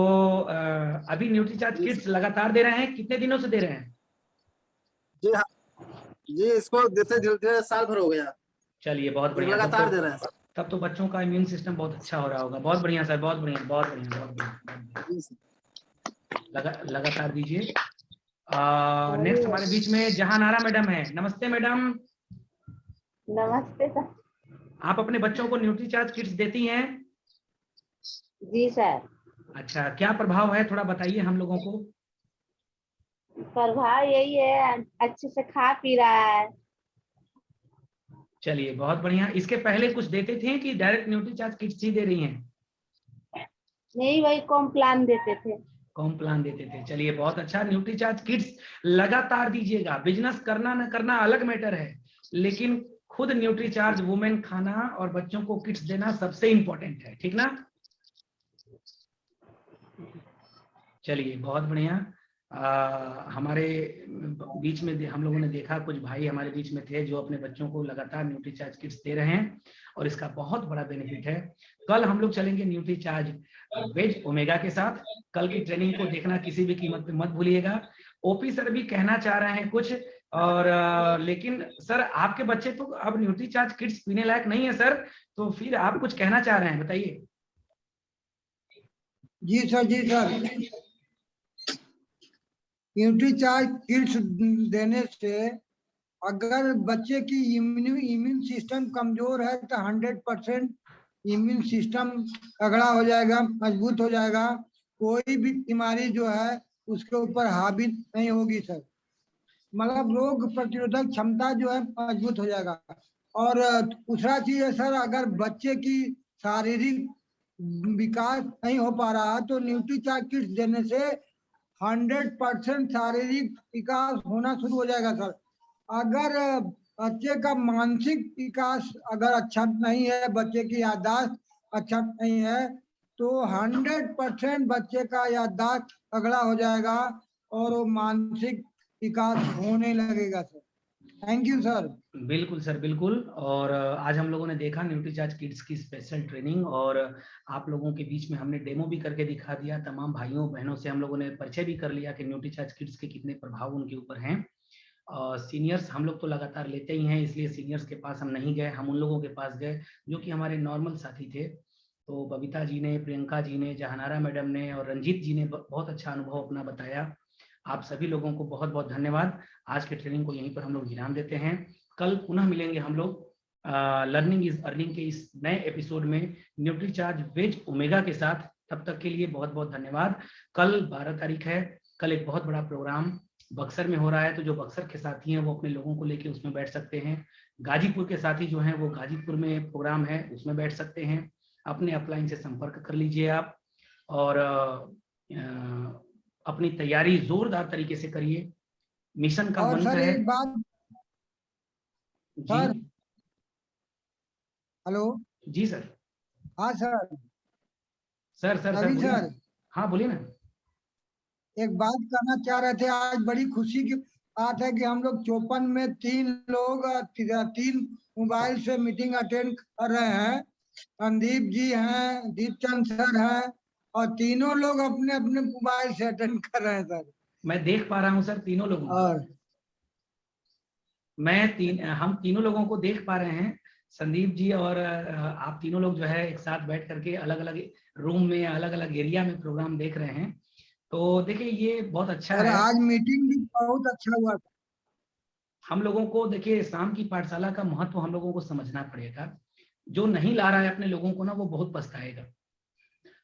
अभी न्यूट्रीचार्ज किट्स लगातार दे रहे हैं? कितने दिनों से दे रहे हैं? जी हाँ जी, इसको देते साल भर हो गया। चलिए बहुत बढ़िया, लगातार दे रहे हैं। तब तो बच्चों का इम्यून सिस्टम बहुत अच्छा हो रहा होगा। बहुत बढ़िया सर, बहुत बढ़िया बहुत बढ़िया बहुत बढ़िया। लगातार दीजिए। नेक्स्ट हमारे बीच में जहानारा मैडम है। नमस्ते मैडम। नमस्ते सर। आप अपने बच्चों को न्यूट्रीचार्ज किट्स देती हैं? जी सर। अच्छा, क्या प्रभाव है थोड़ा बताइए हम लोगों को। प्रभाव यही है, अच्छे से खा पी रहा है। चलिए बहुत बढ़िया। इसके पहले कुछ देते थे कि डायरेक्ट न्यूट्रीचार्ज किट्स ही दे रही हैं? नहीं, वही कॉम्प्लान देते थे। कॉम्प्लान देते थे। चलिए बहुत अच्छा। न्यूट्रीचार्ज किट्स लगातार दीजिएगा। बिजनेस करना न करना अलग मैटर है, लेकिन खुद न्यूट्रीचार्ज वुमेन खाना और बच्चों को किट्स देना सबसे इंपॉर्टेंट है, ठीक ना? चलिए बहुत बढ़िया। हमारे बीच में हम लोगों ने देखा कुछ भाई हमारे बीच में थे जो अपने बच्चों को लगातार न्यूट्रीचार्ज किट्स दे रहे हैं और इसका बहुत बड़ा बेनिफिट है। कल हम लोग चलेंगे न्यूट्रीचार्ज वेज ओमेगा के साथ। कल की ट्रेनिंग को देखना किसी भी कीमत पे मत भूलिएगा। ओपी सर भी कहना चाह रहे हैं कुछ, और लेकिन सर आपके बच्चे तो अब न्यूट्रीचार्ज किट्स पीने लायक नहीं है सर, तो फिर आप कुछ कहना चाह रहे हैं, बताइए। जी सर, जी सर। न्यूट्रीचार्ज किट्स देने से अगर बच्चे की इम्यून सिस्टम कमजोर है तो 100% इम्यून सिस्टम तगड़ा हो जाएगा, मजबूत हो जाएगा। कोई भी बीमारी जो है उसके ऊपर हावी नहीं होगी सर। मतलब रोग प्रतिरोधक क्षमता जो है मजबूत हो जाएगा। और दूसरा चीज है सर, अगर बच्चे की शारीरिक विकास नहीं हो पा रहा तो न्यूट्रीचार्ज किट्स देने से 100% शारीरिक विकास होना शुरू हो जाएगा सर। अगर बच्चे का मानसिक विकास अगर अच्छा नहीं है, बच्चे की याददाश्त अच्छा नहीं है, तो 100% बच्चे का याददाश्त तगड़ा हो जाएगा और वो मानसिक विकास होने लगेगा सर। Thank you sir. बिल्कुल सर, बिल्कुल। और आज हम लोगों ने देखा न्यूट्रीचार्ज किड्स की स्पेशल ट्रेनिंग, और आप लोगों के बीच में हमने डेमो भी करके दिखा दिया। तमाम भाइयों बहनों से हम लोगों ने परिचय भी कर लिया कि न्यूट्रीचार्ज किड्स के कितने प्रभाव उनके ऊपर हैं। सीनियर्स हम लोग तो लगातार लेते ही हैं, इसलिए सीनियर्स के पास हम नहीं गए, हम उन लोगों के पास गए जो कि हमारे नॉर्मल साथी थे। तो बबीता जी ने, प्रियंका जी ने, जहानारा मैडम ने और रंजीत जी ने बहुत अच्छा अनुभव अपना बताया। आप सभी लोगों को बहुत बहुत धन्यवाद। आज के ट्रेनिंग को यहीं पर हम लोग विराम देते हैं। कल पुनः मिलेंगे हम लोग लर्निंग इज अर्निंग के इस नए एपिसोड में न्यूट्रीचार्ज वेज ओमेगा के साथ। तब तक के लिए बहुत बहुत धन्यवाद। कल 12 तारीख है, कल एक बहुत बड़ा प्रोग्राम बक्सर में हो रहा है, तो जो बक्सर के साथी हैं वो अपने लोगों को लेके उसमें बैठ सकते हैं। गाजीपुर के साथी जो हैं वो गाजीपुर में प्रोग्राम है उसमें बैठ सकते हैं। अपने अपलाइन से संपर्क कर लीजिए आप, और अपनी तैयारी जोरदार तरीके से करिए। मिशन का मंत्र है। एक बात सर। हेलो। जी सर। हाँ sir, sir sir sir Ravi बोलिए सर, ना। हाँ बोलिए ना। एक बात करना चाह रहे थे। आज बड़ी खुशी की बात है कि हम लोग 54 में 3 लोग 3 मोबाइल से मीटिंग अटेंड कर रहे हैं। संदीप जी हैं, दीपचंद सर हैं, और तीनों लोग अपने अपने मोबाइल से अटेंड कर रहे हैं सर। मैं देख पा रहा हूँ सर तीनों लोगों को। और हम तीनों लोगों को देख पा रहे हैं। संदीप जी और आप तीनों लोग जो है एक साथ बैठ करके अलग अलग रूम में, अलग अलग एरिया में प्रोग्राम देख रहे हैं। तो देखिए ये बहुत अच्छा सर है। आज मीटिंग भी बहुत अच्छा हुआ था। हम लोगों को देखिए शाम की पाठशाला का महत्व हम लोगों को समझना पड़ेगा। जो नहीं ला रहा है अपने लोगों को ना, वो बहुत पछताएगा,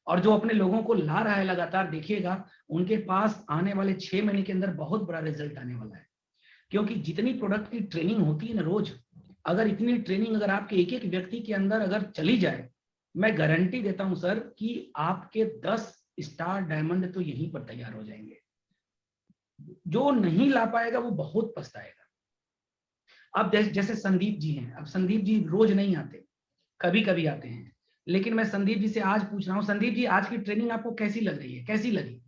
और जो अपने लोगों को ला रहा है लगातार, देखिएगा उनके पास आने वाले 6 महीने के अंदर बहुत बड़ा रिजल्ट आने वाला है। क्योंकि जितनी प्रोडक्ट की ट्रेनिंग होती है ना रोज, अगर इतनी ट्रेनिंग अगर आपके एक एक व्यक्ति के अंदर अगर चली जाए, मैं गारंटी देता हूं सर कि आपके 10 स्टार डायमंड तो यहीं पर तैयार हो जाएंगे। जो नहीं ला पाएगा वो बहुत पछताएगा। अब जैसे संदीप जी हैं, अब संदीप जी रोज नहीं आते, कभी कभी आते हैं, लेकिन मैं संदीप जी से आज पूछ रहा हूँ, संदीप जी आज की ट्रेनिंग आपको कैसी लग रही है, कैसी लगी?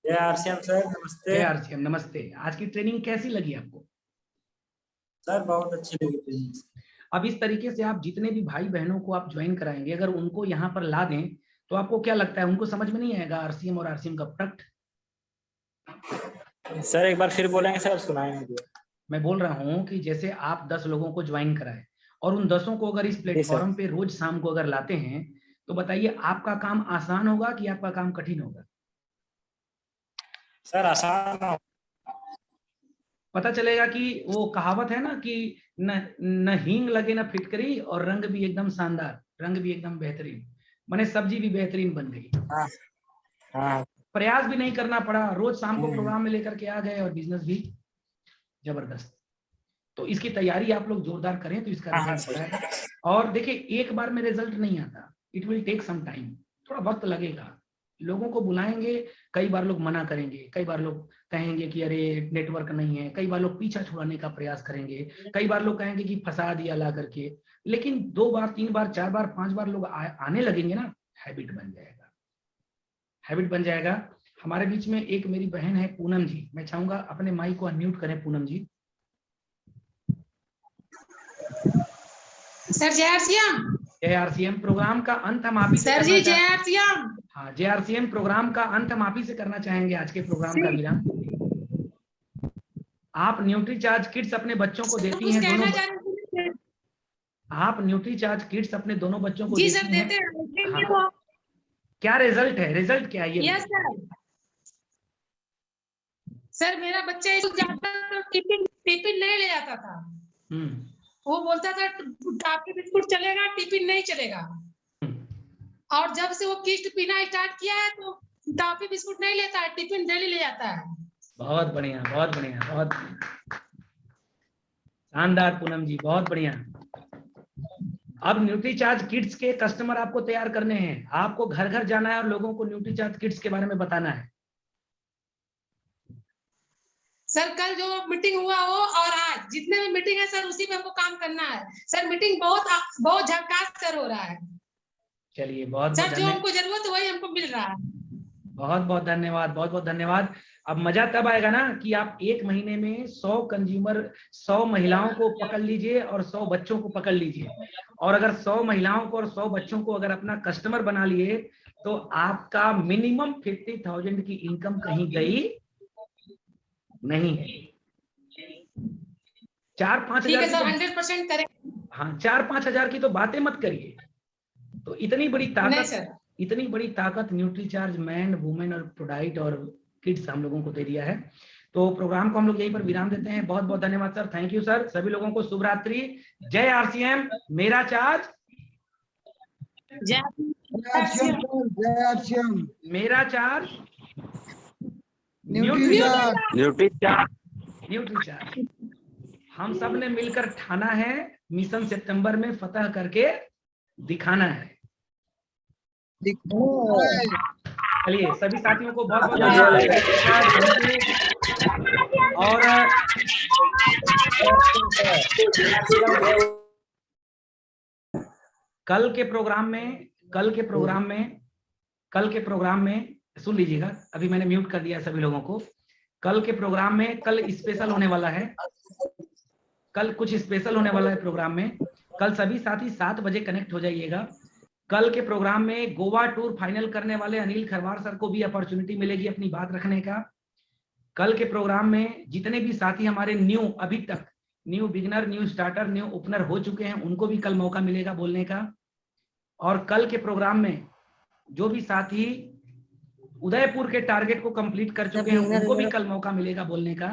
जय आरसीएम सर, नमस्ते। जय आरसीएम, नमस्ते। आज की ट्रेनिंग कैसी लगी आपको? सर बहुत अच्छी लगी ट्रेनिंग। अब इस तरीके से आप जितने भी भाई बहनों को आप ज्वाइन कराएंगे, अगर उनको यहाँ पर ला दें तो आपको क्या लगता है, उनको समझ में नहीं आएगा आरसीएम और आरसीएम का प्रोडक्ट? सर एक बार फिर बोलेंगे सर, सुनाएंगे। मैं बोल रहा हूँ कि जैसे आप 10 लोगों को ज्वाइन कराए और उन 10 को अगर इस प्लेटफॉर्म पे रोज शाम को अगर लाते हैं, तो बताइए आपका काम आसान होगा कि आपका काम कठिन होगा? सर आसान। पता चलेगा कि वो कहावत है ना कि न हींग लगे न फिटकरी, और रंग भी एकदम शानदार, रंग भी एकदम बेहतरीन, माने सब्जी भी बेहतरीन बन गई। हाँ। प्रयास भी नहीं करना पड़ा, रोज शाम को प्रोग्राम में लेकर के आ गए और बिजनेस भी जबरदस्त। तो इसकी तैयारी आप लोग जोरदार करें तो इसका रिजल्ट बढ़ाएगा। और देखिए एक बार में रिजल्ट नहीं आता, it will take some time, थोड़ा वक्त लगेगा। लोगों को बुलाएंगे, कई बार लोग मना करेंगे, कई बार लोग कहेंगे कि अरे नेटवर्क नहीं है, कई बार लोग पीछा छुड़ाने का प्रयास करेंगे, कई बार लोग कहेंगे कि फंसा दिया ला करके। लेकिन 2 बार 3 बार 4 बार 5 बार लोग आने लगेंगे ना, हैबिट बन जाएगा, हैबिट बन जाएगा। हमारे बीच में एक मेरी बहन है पूनम जी, मैं चाहूंगा अपने माइक को अनम्यूट करें पूनम जी। सर जय आरसीएम। जय आरसीएम। प्रोग्राम का अंत हम आप ही से सर जी जय आरसीएम। हाँ जय आरसीएम। प्रोग्राम का अंत हम आप ही से करना चाहेंगे, आज के प्रोग्राम का विराम। आप न्यूट्रीचार्ज किट्स अपने बच्चों को देती हैं दोनों, आप न्यूट्रीचार्ज किट्स अपने दोनों बच्चों को जी देती सर देते हैं। हाँ। क्या रिजल्ट है, रिजल्ट क्या है ये? यस सर मेरा बच्चा जाता तो टिफिन नहीं ले जाता था। वो बोलता था टॉफी बिस्कुट चलेगा, टिफिन नहीं चलेगा। और जब से वो किस्ट पीना स्टार्ट किया है तो टॉफी बिस्कुट नहीं लेता है, टिफिन डेली ले जाता है। बहुत बढ़िया, बहुत बढ़िया, बहुत शानदार पूनम जी, बहुत बढ़िया। अब न्यूट्रीचार्ज किड्स के कस्टमर आपको तैयार करने हैं, आपको घर घर जाना है और लोगों को न्यूट्रीचार्ज किड्स के बारे में बताना है। सर कल जो मीटिंग हुआ हो और आज जितने भी मीटिंग है सर, उसी पे हमको काम करना है। सर मीटिंग बहुत झकास सर हो रहा है। चलिए बहुत सर जो हमको जरूरत है वही हमको मिल रहा है। बहुत बहुत धन्यवाद, बहुत बहुत धन्यवाद। अब मजा तब आएगा ना कि आप 1 महीने में 100 कंज्यूमर, 100 महिलाओं को पकड़ लीजिए और 100 बच्चों को पकड़ लीजिए। और अगर 100 महिलाओं को और 100 बच्चों को अगर अपना कस्टमर बना लिए तो आपका मिनिमम 50,000 की इनकम कहीं गई नहीं है। 4-5 हजार 100% करें। हाँ 4-5 हजार की तो बातें मत करिए। तो इतनी बड़ी ताकत न्यूट्रीचार्ज मैन, वुमेन और प्रोडाइट और किड्स हम लोगों को दे दिया है। तो प्रोग्राम को हम लोग यहीं पर विराम देते हैं। बहुत बहुत धन्यवाद सर, थैंक यू सर। सभी लोगों को शुभ रात्रि। जय आरसीएम, मेरा चार्ज, जय आरसीएम, मेरा चार्ज, न्यूट्रीचार्ज। हम सब ने मिलकर ठाना है, मिशन सितंबर में फतह करके दिखाना है। चलिए सभी साथियों को बहुत बहुत और कल कल के प्रोग्राम में सुन लीजिएगा, अभी मैंने म्यूट कर दिया सभी लोगों को। कल के प्रोग्राम में कल स्पेशल होने वाला है, कल कुछ स्पेशल होने वाला है प्रोग्राम में। कल सभी साथी 7 बजे कनेक्ट हो जाइएगा। कल के प्रोग्राम में गोवा टूर फाइनल करने वाले अनिल खरवार सर को भी अपॉर्चुनिटी मिलेगी अपनी बात रखने का। कल के प्रोग्राम में जितने भी साथी हमारे अभी तक new beginner, new starter, new opener हो चुके हैं, उनको भी कल मौका मिलेगा बोलने का। और कल के प्रोग्राम में जो भी साथी उदयपुर के टारगेट को कंप्लीट कर चुके हैं, उनको भी कल मौका मिलेगा बोलने का,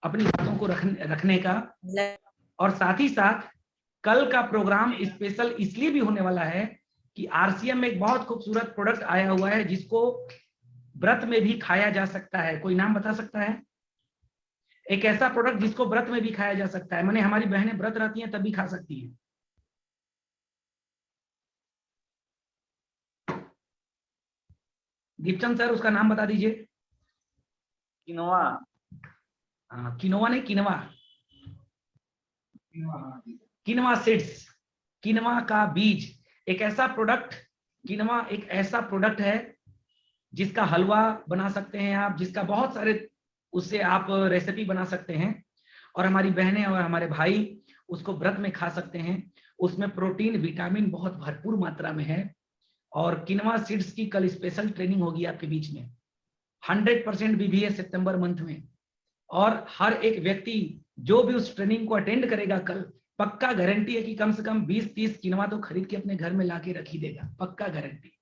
अपनी बातों को रखने का। और साथ ही साथ कल का प्रोग्राम स्पेशल इसलिए भी होने वाला है कि आरसीएम में एक बहुत खूबसूरत प्रोडक्ट आया हुआ है जिसको व्रत में भी खाया जा सकता है। कोई नाम बता सकता है? एक ऐसा प्रोडक्ट जिसको व्रत में भी खाया जा सकता है, माने हमारी बहनें व्रत रहती हैं तब भी खा सकती हैं। दीपचंद सर उसका नाम बता दीजिए। किनोआ। हाँ, किनोवा नहीं, किनवा, किनवा सीड्स, किनवा का बीज। एक ऐसा प्रोडक्ट, किनवा एक ऐसा प्रोडक्ट है जिसका हलवा बना सकते हैं आप, जिसका बहुत सारे उससे आप रेसिपी बना सकते हैं और हमारी बहनें और हमारे भाई उसको व्रत में खा सकते हैं। उसमें प्रोटीन, विटामिन बहुत भरपूर मात्रा में है। और किनवा सीड्स की कल स्पेशल ट्रेनिंग होगी आपके बीच में, 100% बीबीए सितंबर मंथ में। और हर एक व्यक्ति जो भी उस ट्रेनिंग को अटेंड करेगा कल, पक्का गारंटी है कि कम से कम 20-30 किनवा तो खरीद के अपने घर में लाके रख ही देगा, पक्का गारंटी।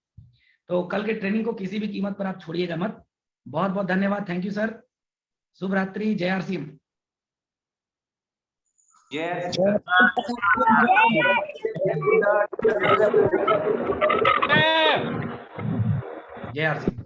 तो कल के ट्रेनिंग को किसी भी कीमत पर आप छोड़िएगा मत। बहुत बहुत धन्यवाद, थैंक यू सर। शुभ रात्रि, जय आरसीएम। जय आरसीएम।